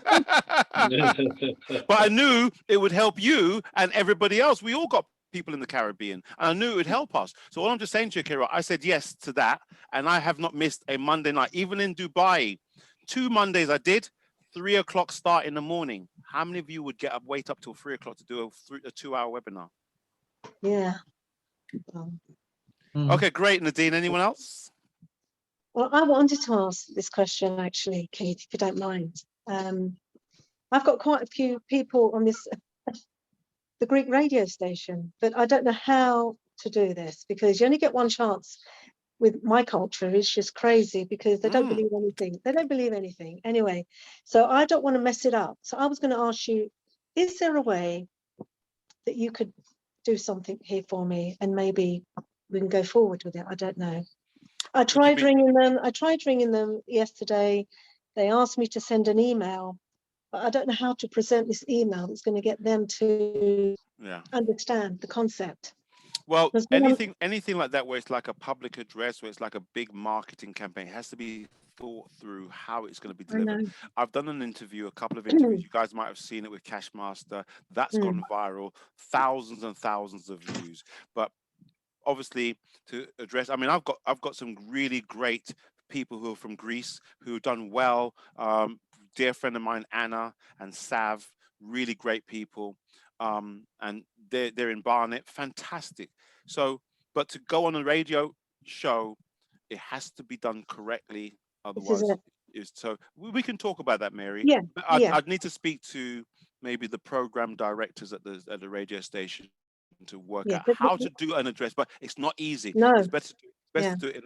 But I knew it would help you and everybody else. We all got people in the Caribbean, and I knew it would help us. So all I'm just saying to you, Kira, I said yes to that, and I have not missed a Monday night, even in Dubai. 2 Mondays I did, 3 o'clock start in the morning. How many of you would wait up till 3 o'clock to do a 2-hour webinar? Yeah. Okay, great, Nadine. Anyone else? Well, I wanted to ask this question actually, Keith, if you don't mind. I've got quite a few people on this, the Greek radio station, but I don't know how to do this because you only get one chance. With my culture, it's just crazy because they don't believe anything. They don't believe anything anyway. So I don't want to mess it up. So I was going to ask you, is there a way that you could do something here for me and maybe we can go forward with it? I don't know. I tried ringing them yesterday. They asked me to send an email, but I don't know how to present this email that's going to get them to understand the concept. Well, anything like that where it's like a public address, where it's like a big marketing campaign, it has to be thought through how it's going to be delivered. I've done an interview, a couple of interviews. You guys might have seen it with Cashmaster. That's gone viral, thousands and thousands of views. But obviously, to address, I mean, I've got some really great people who are from Greece who have done well. Dear friend of mine, Anna and Sav, really great people. And they're in Barnet, fantastic. So, but to go on a radio show, it has to be done correctly. Otherwise, so we can talk about that, Mary. Yeah, I'd need to speak to maybe the program directors at the radio station to work out how to do an address, but it's not easy. No, it's better to do it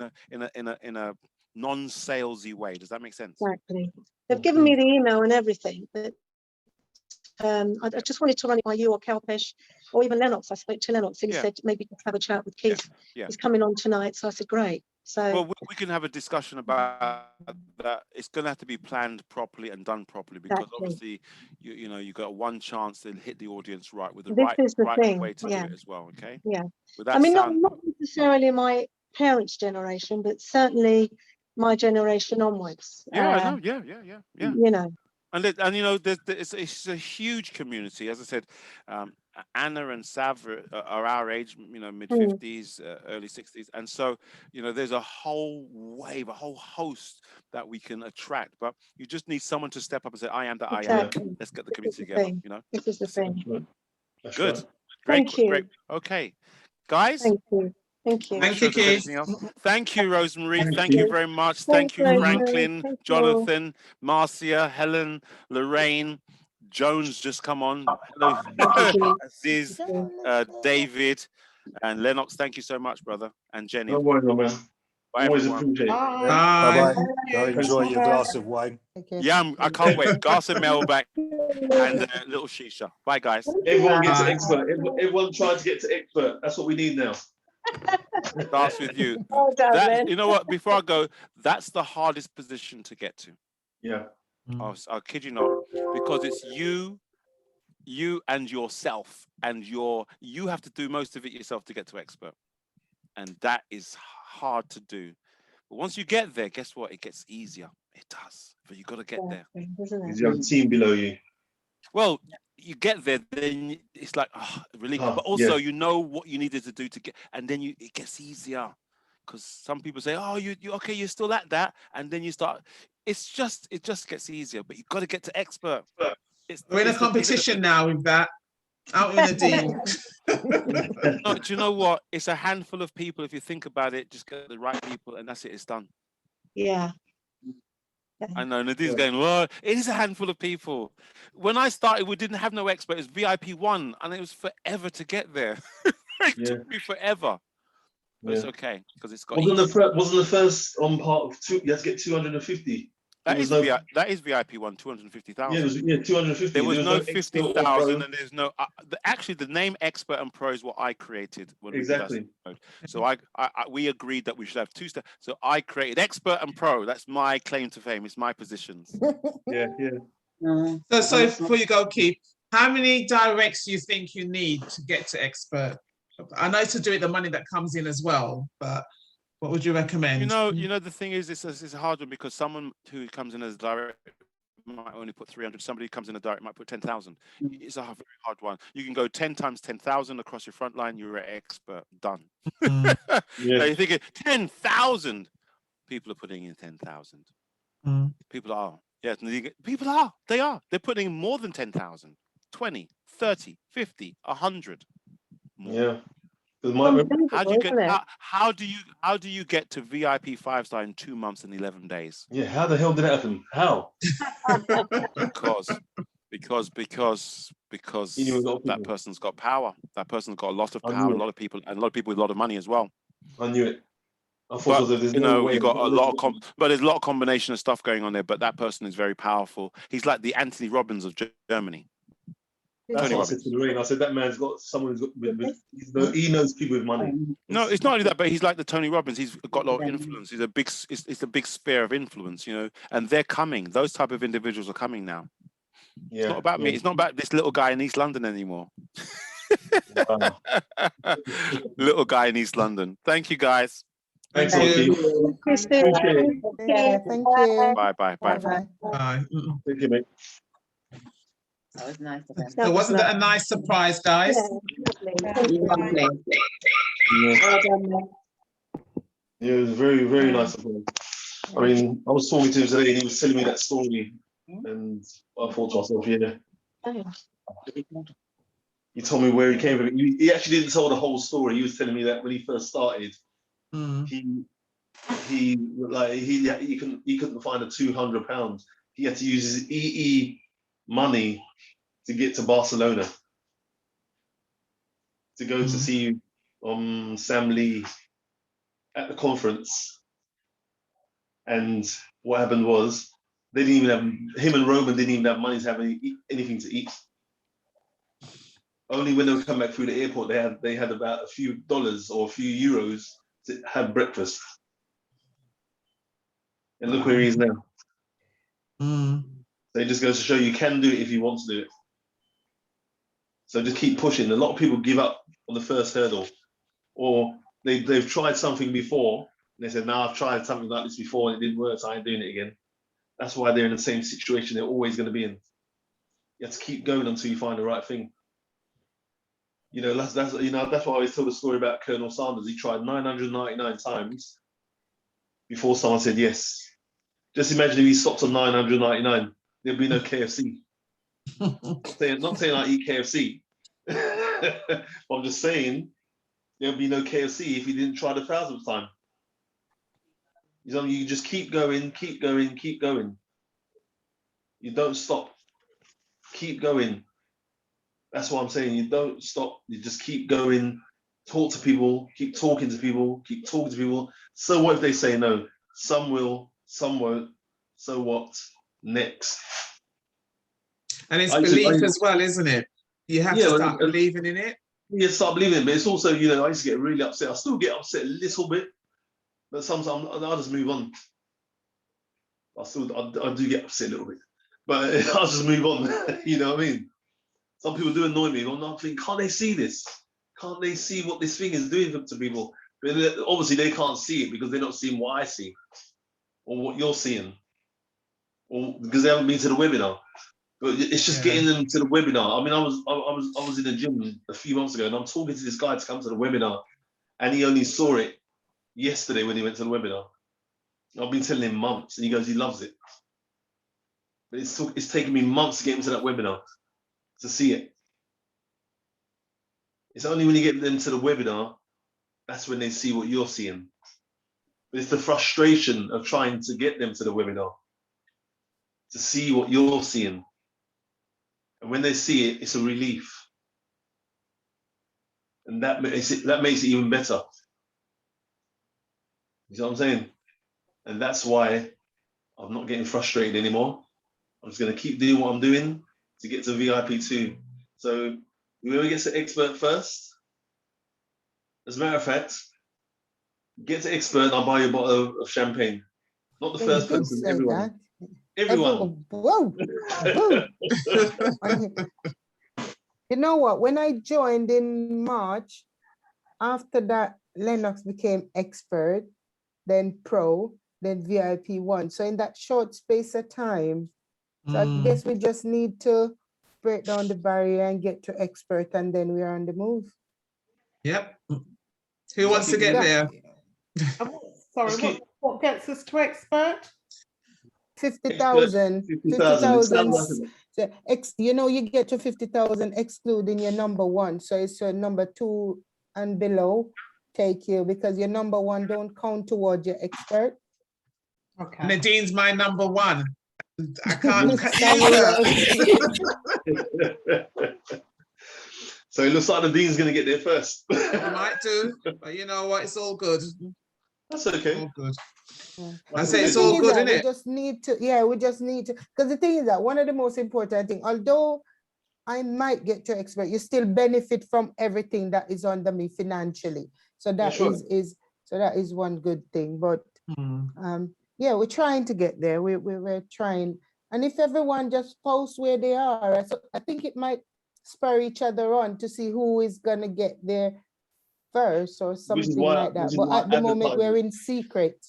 in a non-salesy way. Does that make sense? Exactly. They've given me the email and everything, but I just wanted to run it by you or Kalpesh or even Lennox. I spoke to Lennox and he said maybe just have a chat with Keith. He's coming on tonight, so I said great. So well, we can have a discussion about that. It's going to have to be planned properly and done properly because obviously you know you got one chance to hit the audience right with the right way to do it as well. Okay. Yeah. I mean, not necessarily my parents' generation, but certainly my generation onwards. Yeah, I know. Yeah. You know. And you know, it's a huge community. As I said, Anna and Sav are our age, you know, mid-50s, early 60s. And so, you know, there's a whole wave, a whole host that we can attract. But you just need someone to step up and say, I am that I am. Let's get the community together, you know. This is the thing. Good. Right. Great. Great. Okay. Guys. Thank you. Thank you. Thank you, Keith. Thank you, Rosemary. Thank you very much. Thank you, Franklin, Jonathan, Marcia, Helen, Lorraine, Jones just come on. Hello, Aziz, David. And Lennox, thank you so much, brother. And Jenny. No worries, my man. Bye, Always everyone. appreciate it. Bye. Yeah. Bye bye. Go enjoy your glass of wine. Okay. Yeah, I can't wait. Glass of Melback and a little shisha. Bye, guys. Everyone gets to Bye. expert. Everyone trying to get to expert. That's what we need now. Starts with you. Well done, That, Len. you know what? Before I go, that's the hardest position to get to. Yeah. I'll kid you not, because it's you and yourself, and you have to do most of it yourself to get to expert, and that is hard to do. But once you get there, guess what? It gets easier. It does, but you got to get there. Isn't Because it? you have a team below you. Well, you get there, then it's like relief, Oh, but also yeah. you know what you needed to do to get, and then it gets easier. Because some people say, "Oh, you okay? You're still at that," and then you start. It just gets easier, but you got to get to expert. We're in a competition now with that. Out in the dean. No, do you know what? It's a handful of people. If you think about it, just get the right people, and that's it. It's done. Yeah. I know Nadine's going, well, it is a handful of people. When I started, we didn't have no expert. It was VIP 1, and it was forever to get there. It took me forever. But it's okay, because it's got Wasn't easy. the first on part of two? You had to get 250. That There is, was no- that is VIP 1, 250,000. Yeah, it was 250. There was no expert or 50,000, pro. and there's no. Actually, the name expert and pro is what I created when Exactly. we did our so we agreed that we should have 2 steps. So I created expert and pro. That's my claim to fame. It's my positions. Yeah. So before you go, Keith, how many directs do you think you need to get to expert? I know to do it the money that comes in as well, but what would you recommend? You know, the thing is, it's a hard one, because someone who comes in as a direct might only put 300. Somebody who comes in a direct might put 10,000. It's a very hard one. You can go 10 times 10,000 across your front line. You're an expert. Done. Yeah. Now you're thinking 10,000. People are putting in 10,000. People are. Yes, people are. They are. They're putting in more than 10,000. 20, 30, 50, 100. More. Yeah. How do you get? How do you get to VIP 5-star in 2 months and 11 days? Yeah. How the hell did that happen? How? Because that person's got power. That person's got a lot of I power. knew A lot of people, and a lot of people with a lot of money as well. I knew it. I thought But there's you no know, way. you got a lot of but there's a lot of combination of stuff going on there. But that person is very powerful. He's like the Anthony Robbins of Germany. That's Tony what I said Robbins. to Lorraine. I said that man's got someone who's got. He knows people with money. No, it's not only that, but he's like the Tony Robbins. He's got a lot of influence. He's a big, it's a big sphere of influence, you know. And they're coming. Those type of individuals are coming now. Yeah. It's not about me. It's not about this little guy in East London anymore. Wow. Little guy in East London. Thank you, guys. Thanks, Keith. Yeah, thank you. Bye, bye, bye. Bye. Bye. Thank you, mate. That was nice of him. So wasn't that a nice surprise, guys? Lovely. Yeah, it was very, very nice of him. I mean, I was talking to him today, and he was telling me that story, and I thought to myself, yeah. He told me where he came from. He actually didn't tell the whole story. He was telling me that when he first started, he couldn't find the £200. He had to use his EE money to get to Barcelona to go to see Sam Lee at the conference. And what happened was they didn't even have, him and Roman didn't even have money to have anything to eat. Only when they would come back through the airport, they had about a few dollars or a few euros to have breakfast. And look where he is now. So it just goes to show you can do it if you want to do it. So just keep pushing. A lot of people give up on the first hurdle, or they've tried something before and they said, "No, I've tried something like this before and it didn't work, so I ain't doing it again." That's why they're in the same situation they're always going to be in. You have to keep going until you find the right thing. You know, that's why I always tell the story about Colonel Sanders. He tried 999 times before someone said yes. Just imagine if he stopped on 999, there'd be no KFC. Not saying I eat KFC. I'm just saying there'd be no KFC if he didn't try the 1,000th time. You know, you just keep going, keep going, keep going. You don't stop. Keep going. That's what I'm saying. You don't stop. You just keep going talk to people, keep talking to people, keep talking to people. So what if they say no? Some will, some won't. So what? Next. And it's I used to- belief as well, isn't it? You have to Yeah, start and- believing in it. Yeah, start believing it, but it's also, you know, I used to get really upset. I still get upset a little bit, but sometimes I'll just move on. I do get upset a little bit, but I'll just move on. You know what I mean? Some people do annoy me. I'm not thinking, can't they see this? Can't they see what this thing is doing to people? But obviously they can't see it because they're not seeing what I see or what you're seeing, or because they haven't been to the webinar. But it's just getting them to the webinar. I mean, I was in the gym a few months ago, and I'm talking to this guy to come to the webinar, and he only saw it yesterday when he went to the webinar. I've been telling him months, and he goes, he loves it. But it's taken me months to get him to that webinar to see it. It's only when you get them to the webinar, that's when they see what you're seeing. But it's the frustration of trying to get them to the webinar to see what you're seeing. And when they see it, it's a relief. And that makes it even better. You see what I'm saying? And that's why I'm not getting frustrated anymore. I'm just going to keep doing what I'm doing to get to VIP2. So whoever gets to expert first, as a matter of fact, get to expert and I'll buy you a bottle of champagne. Not the They first did person, say everyone. that. Everyone. Whoa, whoa. You know what? When I joined in March, after that, Lennox became expert, then pro, then VIP1. So in that short space of time, so I guess we just need to break down the barrier and get to expert, and then we are on the move. Yep. Who wants to get there? Sorry, what gets us to expert? 50,000. 50,000. So you know, you get to 50,000 excluding your number one. So it's your number two and below take you, because your number one don't count towards your expert. Okay. Nadine's my number one. I can't use her. So it looks like Nadine's going to get there first. I might do, but you know what? It's all good. That's okay. All good. Yeah. I say it's all good, isn't we it? just need to, we just need to, because the thing is that one of the most important things, although I might get to expert, you still benefit from everything that is under me financially. So that that is one good thing. But we're trying to get there. We're trying. And if everyone just posts where they are, I think it might spur each other on to see who is gonna get there first or something like that. But at the moment we're in secret.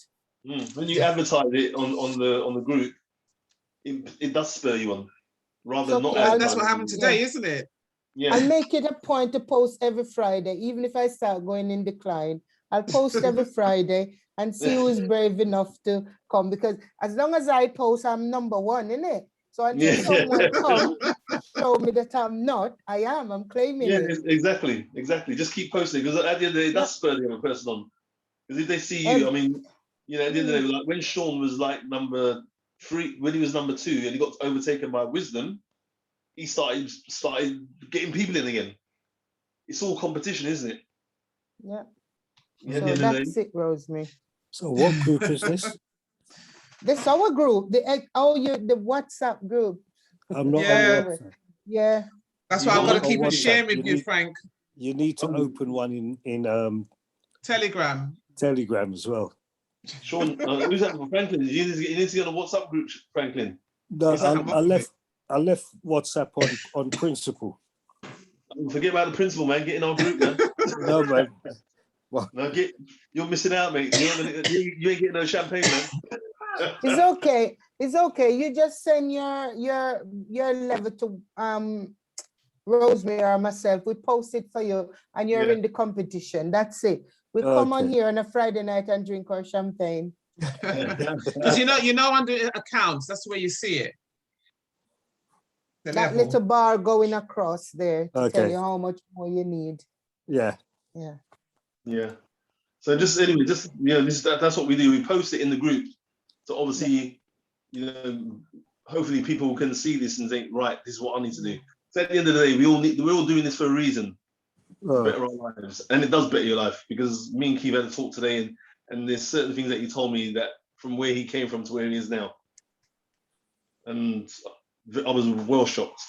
When you advertise it on the group, it does spur you on, rather than not. That's what happened today, isn't it? Yeah. I'll make it a point to post every Friday, even if I start going in decline. I'll post every Friday and see who is brave enough to come, because as long as I post, I'm number one, innit? So until someone come show me that I'm not, I'm claiming it. Exactly. Just keep posting, because at the end of the day, that's spur the other person on. Because if they see you, I mean, you know, at the end of the day, like when Sean was like number 3, when he was number 2 and he got overtaken by Wisdom, he started getting people in again. It's all competition, isn't it? Yeah. Yeah, So that's it, Rosemary. So what group is this? This our group, the WhatsApp group. I'm not on WhatsApp. Yeah. That's why I've got to keep on sharing with you, Frank. You need to open one in Telegram. Telegram as well. Sean, who's that for Franklin? You need to get on a WhatsApp group, Franklin. No, I left WhatsApp on principle. Forget about the principle, man. Get in our group, man. No, man. Well, no, you're missing out, mate. You ain't getting no champagne, man. It's okay. It's okay. You just send your level to Rosemary or myself. We post it for you, and you're in the competition. That's it. We come on here on a Friday night and drink our champagne. Because you know under accounts, that's where you see it. That little bar going across there to tell you how much more you need. Yeah. So that's what we do. We post it in the group. So obviously, hopefully people can see this and think, right, this is what I need to do. So at the end of the day, we're all doing this for a reason. better our lives, and it does better your life, because me and Keith had a talk today, and there's certain things that he told me that from where he came from to where he is now, and I was well shocked.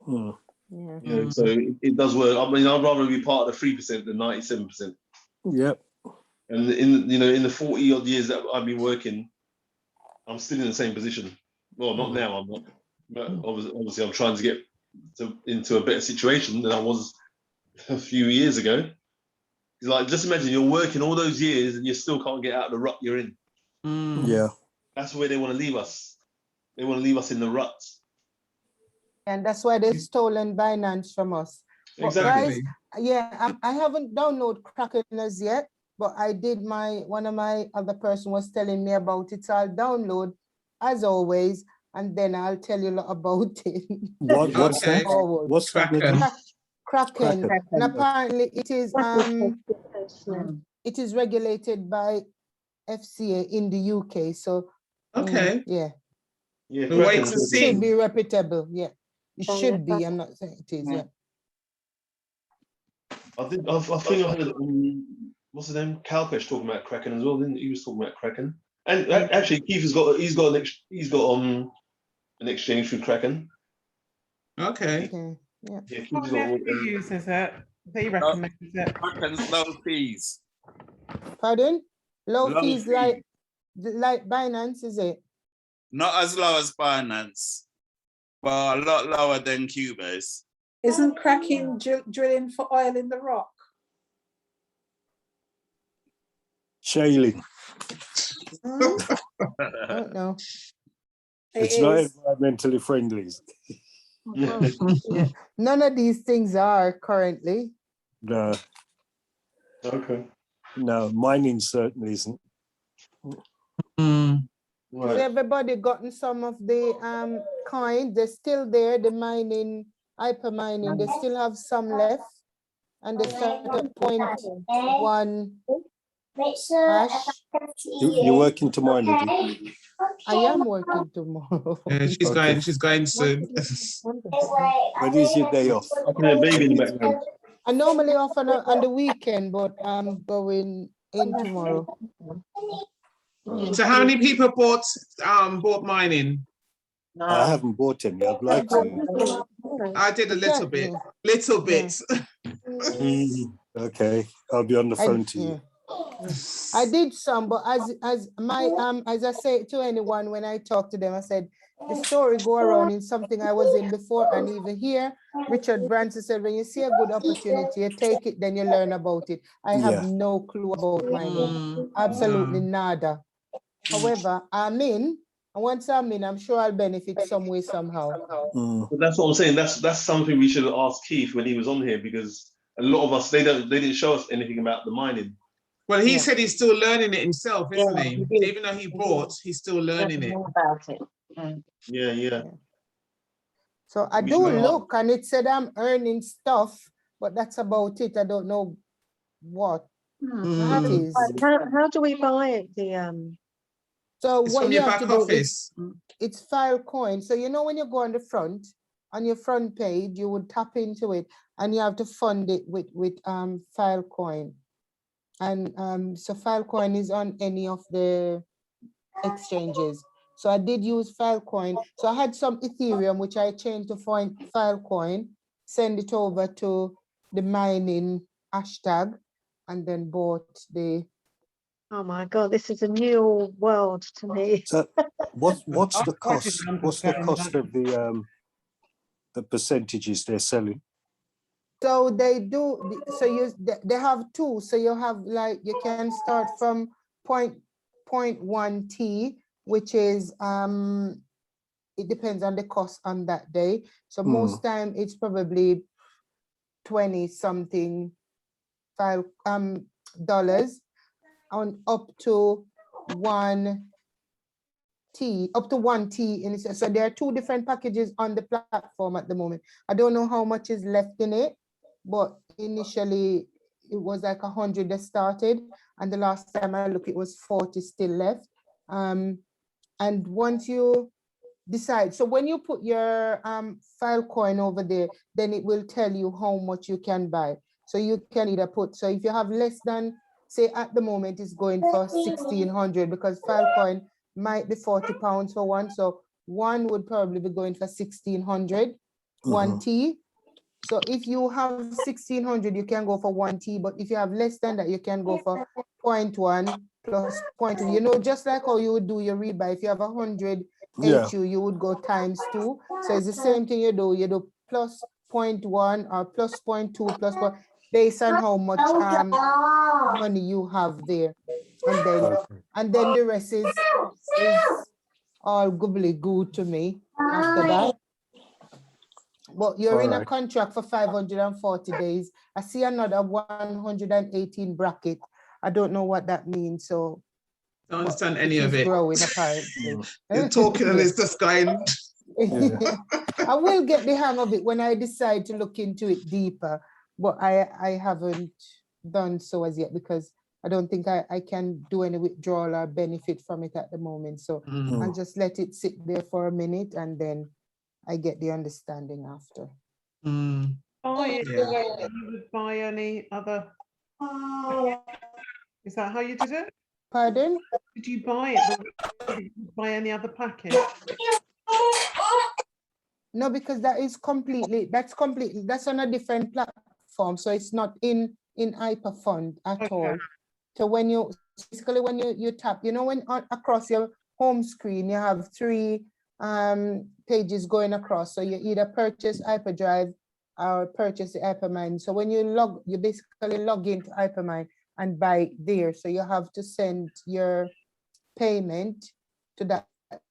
Yeah. You know, so it does work. I mean, I'd rather be part of the 3% than 97%. Yep. And in the 40 odd years that I've been working, I'm still in the same position. Well, not now, I'm not. But obviously, I'm trying to get into a better situation than I was a few years ago. It's like, just imagine you're working all those years and you still can't get out of the rut you're in. Yeah. That's where they want to leave us. They want to leave us in the rut. And that's why they've stolen Binance from us. But Exactly. guys, yeah, I haven't downloaded Kraken as yet, but I did one of my other person was telling me about it. So I'll download as always, and then I'll tell you about it. What's that? Forward. What's that? Kraken. Nikki? Kraken. Kraken. And apparently it is regulated by FCA in the UK. So Okay. yeah. Yeah, We'll wait Kraken to see. Should be reputable. Yeah. It should be. I'm not saying it is. Yeah. I think I heard what's his name? Calpesh talking about Kraken as well. Didn't he? He was talking about Kraken. And actually, Keith has got an exchange through Kraken. Okay. Yeah. Yeah, Keith's What got he uses it. He recommends it. Kraken's low fees. Pardon? Low Low fees fee. like Binance, is it? Not as low as Binance, but a lot lower than Cubase. Isn't Kraken drilling for oil in the rock? Shaling. I don't know. It's not environmentally friendly. Yeah. None of these things are currently. No. Okay. No, mining certainly isn't. Has everybody gotten some of the coins? They're still there, the mining, hyper mining, they still have some left. And they start at 0.1 hash. You're working tomorrow, Nikki? I am working tomorrow. Yeah, she's Okay. going soon. When is your day off? Yeah, baby in the background. I normally off on the weekend, but I'm going in tomorrow. So how many people bought mining? I haven't bought any. I'd like to. I did a little bit. Little bit. Okay, I'll be on the phone to you. I did some, but as I say to anyone when I talk to them, I said the story go around in something I was in before, and even here, Richard Branson said, when you see a good opportunity, you take it, then you learn about it. I have no clue about mining, absolutely nada. However, I'm in, and once I'm in, I'm sure I'll benefit some way, somehow. But that's what I'm saying. That's something we should have asked Keith when he was on here, because a lot of us they didn't show us anything about the mining. Well, he said he's still learning it himself, isn't he? Even though he bought, he's still learning it. About it. Yeah. So I do look, and it said I'm earning stuff, but that's about it. I don't know what it is. How do we buy it? So It's what from you your have back to do office. it's Filecoin. So you know when you go on the front, on your front page, you would tap into it, and you have to fund it with Filecoin. And so Filecoin is on any of the exchanges. So I did use Filecoin. So I had some Ethereum, which I changed to Filecoin, send it over to the mining hashtag, and then bought the. Oh my God, this is a new world to me. So what's the cost? What's the cost of the percentages they're selling? So they do, so they have two. So you have like, you can start from 0.1 T, which is, it depends on the cost on that day. So most time it's probably 20 something dollars on up to 1 T, up to 1 T. And so there are two different packages on the platform at the moment. I don't know how much is left in it, but initially it was like 100 that started, and the last time I looked, it was 40 still left. And once you decide, so when you put your Filecoin over there, then it will tell you how much you can buy. So you can either put, so if you have less than, say at the moment it's going for 1,600 because Filecoin might be £40 for one. So one would probably be going for 1,600, one T. So if you have 1,600, you can go for one T, but if you have less than that, you can go for 0.1 plus 0.2. You know, just like how you would do your rebuy. If you have 100 HU, you would go times 2. So it's the same thing you do plus 0.1 or plus 0.2 plus 1, based on how much money you have there. And then the rest is all goobly good to me after that. But you're in a contract for 540 days. I see another 118 bracket. I don't know what that means. So I don't understand any of it. Growing apparently. You're talking and it's just going. I will get the hang of it when I decide to look into it deeper, but I haven't done so as yet because I don't think I can do any withdrawal or benefit from it at the moment. So I'll just let it sit there for a minute and then I get the understanding after. You would buy any other? Is that how you did it? Pardon? Did you buy it? Did you buy any other package? No, because that's completely, that's on a different platform. So it's not in Hyperfund at all. So when you, basically when you tap, you know, when across your home screen, you have 3 pages going across. So you either purchase Hyperdrive or purchase the Hypermind. So when you basically log into Hypermind and buy there. So you have to send your payment to that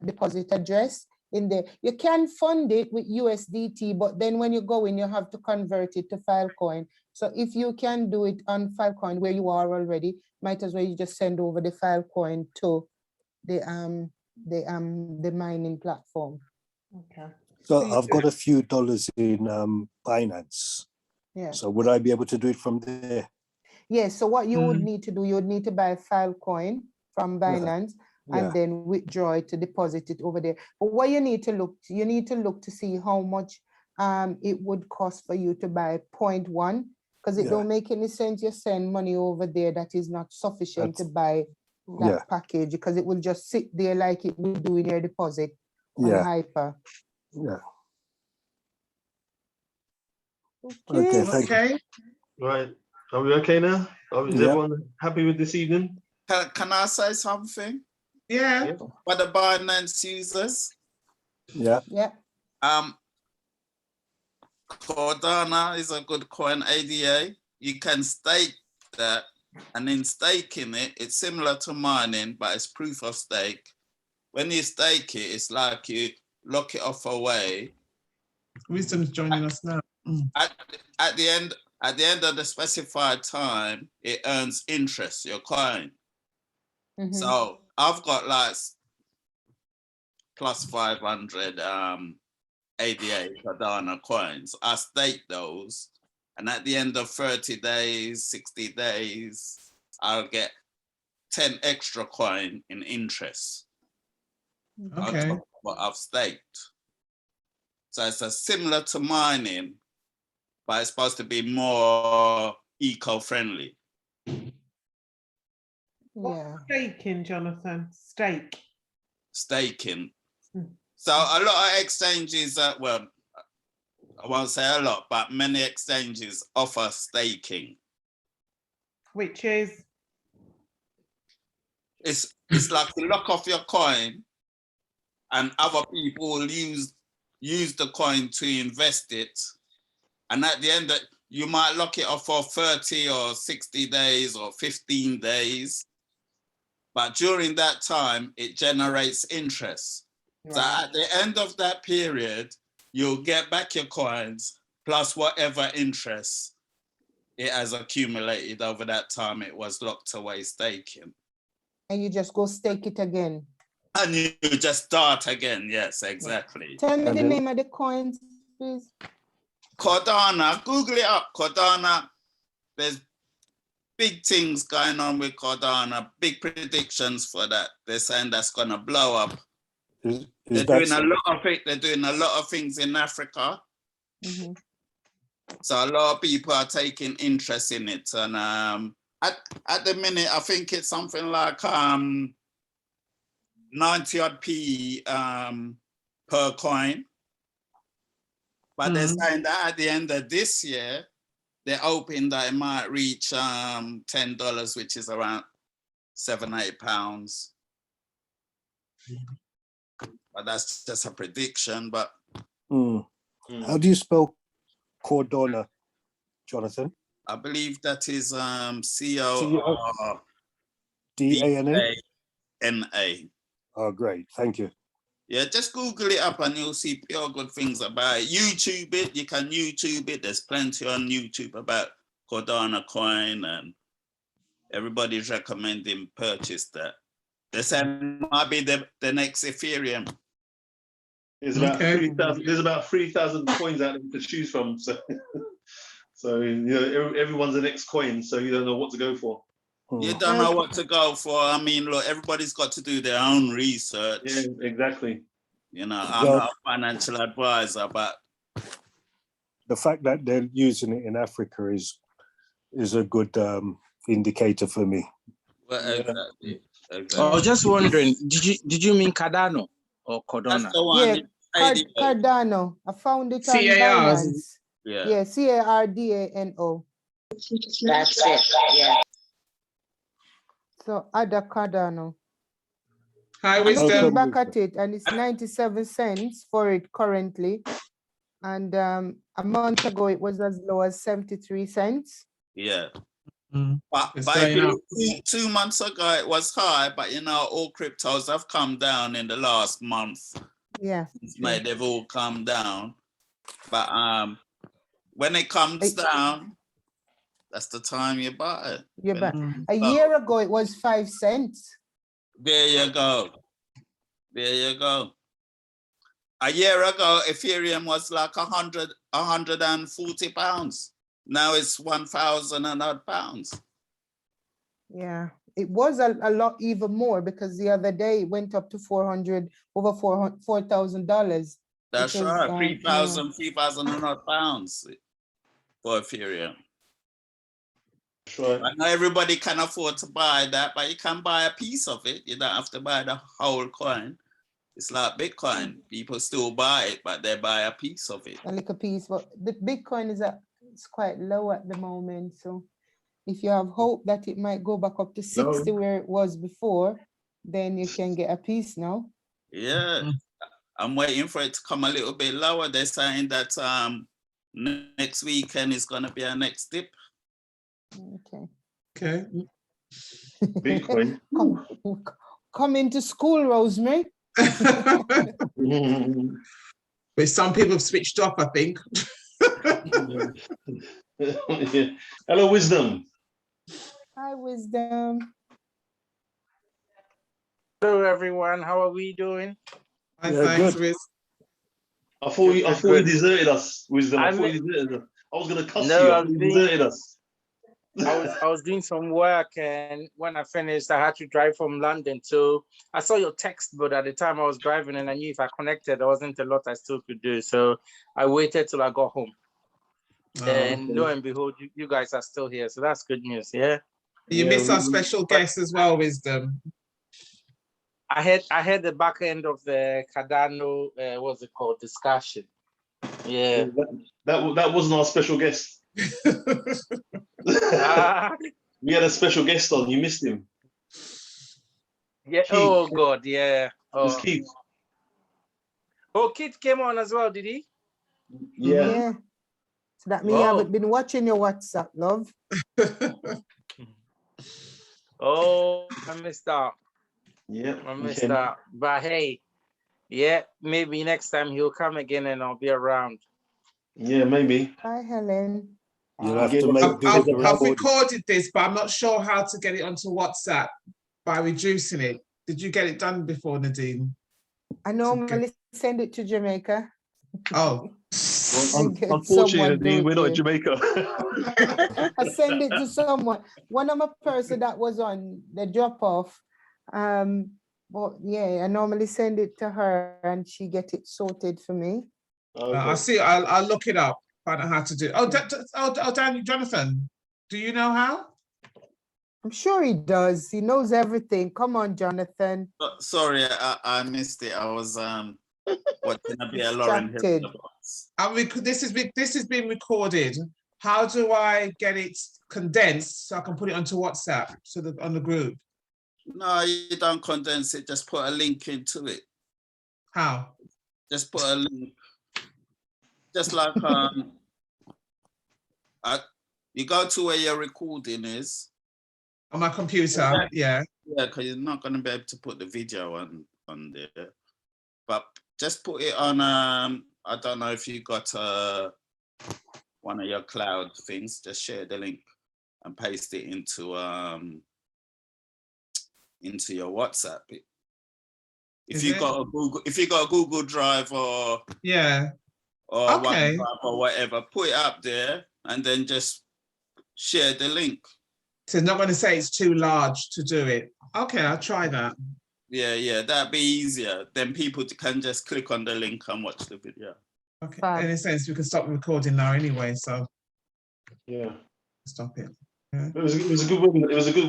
deposit address in there. You can fund it with USDT, but then when you go in, you have to convert it to Filecoin. So if you can do it on Filecoin where you are already, might as well you just send over the Filecoin to the mining platform. Okay. So I've got a few dollars in Binance. Yeah. So would I be able to do it from there? Yes. So what you would need to do, you would need to buy Filecoin from Binance and then withdraw it to deposit it over there. But what you need to look to see how much it would cost for you to buy 0.1, because it don't make any sense you send money over there that is not sufficient to buy that package, because it will just sit there like it would do in your deposit on Hyper. Yeah. Okay. Okay. Right. Are we okay now? Is everyone happy with this evening? Can I say something? Yeah. For the Binance users. Yeah. Yeah. Cardano is a good coin, ADA. You can stake that, and in staking it, it's similar to mining, but it's proof of stake. When you stake it, it's like you lock it off away. Wisdom's joining us now. At the end of the specified time, it earns interest, your coin. So I've got like plus 500 ADA Cardano coins. I stake those, and at the end of 30 days, 60 days, I'll get 10 extra coin in interest. On top of what I've staked. So it's similar to mining, but it's supposed to be more eco-friendly. Yeah. Staking, Jonathan. Staking. So a lot of exchanges, well, I won't say a lot, but many exchanges offer staking. Which is? It's like you lock off your coin and other people will use the coin to invest it. And at the end, you might lock it off for 30 or 60 days or 15 days. But during that time, it generates interest. Right. So at the end of that period, you'll get back your coins plus whatever interest it has accumulated over that time it was locked away staking. And you just go stake it again. And you just start again. Yes, exactly. Tell me the name of the coins, please. Cardano, Google it up, Cardano. There's big things going on with Cardano, big predictions for that. They're saying that's gonna blow up. They're doing a lot of things in Africa. So a lot of people are taking interest in it. And at the minute, I think it's something like 90 odd p per coin. But they're saying that at the end of this year, they're hoping that it might reach $10, which is around £7-8. But that's just a prediction. But how do you spell Cardano, Jonathan? I believe that is CORDANA. Oh, great. Thank you. Yeah, just Google it up and you'll see pure good things about it. YouTube it, you can YouTube it. There's plenty on YouTube about Cardano coin, and everybody's recommending purchase that. They say might be the next Ethereum. There's about 3,000. There's about 3,000 coins out there to choose from. So, you know, everyone's the next coin. So you don't know what to go for. You don't know what to go for. I mean, look, everybody's got to do their own research. Yeah, exactly. You know, I'm not a financial advisor, but the fact that they're using it in Africa is a good indicator for me. Well, exactly. I was just wondering, did you mean Cardano or Cardano? That's the one. Yeah, Cardano. I found it on Binance. Yeah, CARDANO. That's it. Yeah. So Ada Cardano. Hi, I'm Wisdom. looking back at it, and it's 97 cents for it currently. And a month ago, it was as low as 73 cents. Yeah. But I believe 2 months ago it was high, but you know, all cryptos have come down in the last month. Yeah. They've all come down. But when it comes down, that's the time you buy it. Yeah, but a year ago it was 5 cents. There you go. There you go. A year ago, Ethereum was like 140 pounds. Now it's 1,000 and odd pounds. Yeah, it was a lot even more, because the other day it went up to over $4,000. That's right, 3,000 and odd pounds for Ethereum. Right. I know everybody can afford to buy that, but you can buy a piece of it. You don't have to buy the whole coin. It's like Bitcoin. People still buy it, but they buy a piece of it. A little piece, but the Bitcoin it's quite low at the moment. So if you have hope that it might go back up to 60 where it was before, then you can get a piece now. Yeah, I'm waiting for it to come a little bit lower. They're saying that next weekend is going to be our next dip. Okay. Bitcoin. Come into school, Rosemary. But some people have switched off, I think. Hello, Wisdom. Hi, Wisdom. Hello, everyone. How are we doing? Thanks, Wiz. I thought you deserted us, Wisdom. I thought you deserted us. I was going to cuss you. I thought you deserted us. I was doing some work, and when I finished, I had to drive from London. So I saw your text, but at the time I was driving, and I knew if I connected, there wasn't a lot I still could do. So I waited till I got home. And lo and behold, you guys are still here. So that's good news. Yeah. You missed our special guest as well, Wisdom. I had the back end of the Cardano, what's it called, discussion. Yeah. That wasn't our special guest. We had a special guest on. You missed him. Yeah. Keith. Oh God. Yeah. It was Keith. Oh, Keith came on as well, did he? Yeah. So that means you haven't been watching your WhatsApp, love. Oh, I missed out. Yeah. I missed out. But hey, yeah, maybe next time he'll come again and I'll be around. Yeah, maybe. Hi, Helen. You'll have to make I've recorded this, but I'm not sure how to get it onto WhatsApp by reducing it. Did you get it done before, Nadine? I normally send it to Jamaica. Oh. Well, unfortunately, we're not in Jamaica. I send it to someone. One of my person that was on the drop off. But yeah, I normally send it to her and she get it sorted for me. Okay. I'll see. I'll look it up. Find out how to do it. Oh, Daniel, Jonathan, do you know how? I'm sure he does. He knows everything. Come on, Jonathan. Sorry, I missed it. I was watching a bit of Lauren Distracted. Hill. This is being recorded. How do I get it condensed so I can put it onto WhatsApp on the group? No, you don't condense it. Just put a link into it. How? Just put a link. Just like you go to where your recording is. On my computer, yeah. Yeah, because you're not going to be able to put the video on there. But just put it on, I don't know if you got one of your cloud things, just share the link and paste it into your WhatsApp. If you got a Google Drive or Okay. OneDrive or whatever, put it up there and then just share the link. So it's not going to say it's too large to do it. Okay, I'll try that. Yeah, that'd be easier. Then people can just click on the link and watch the video. Okay. In a sense, we can stop recording now anyway. So yeah, stop it. It was a good one. It was a good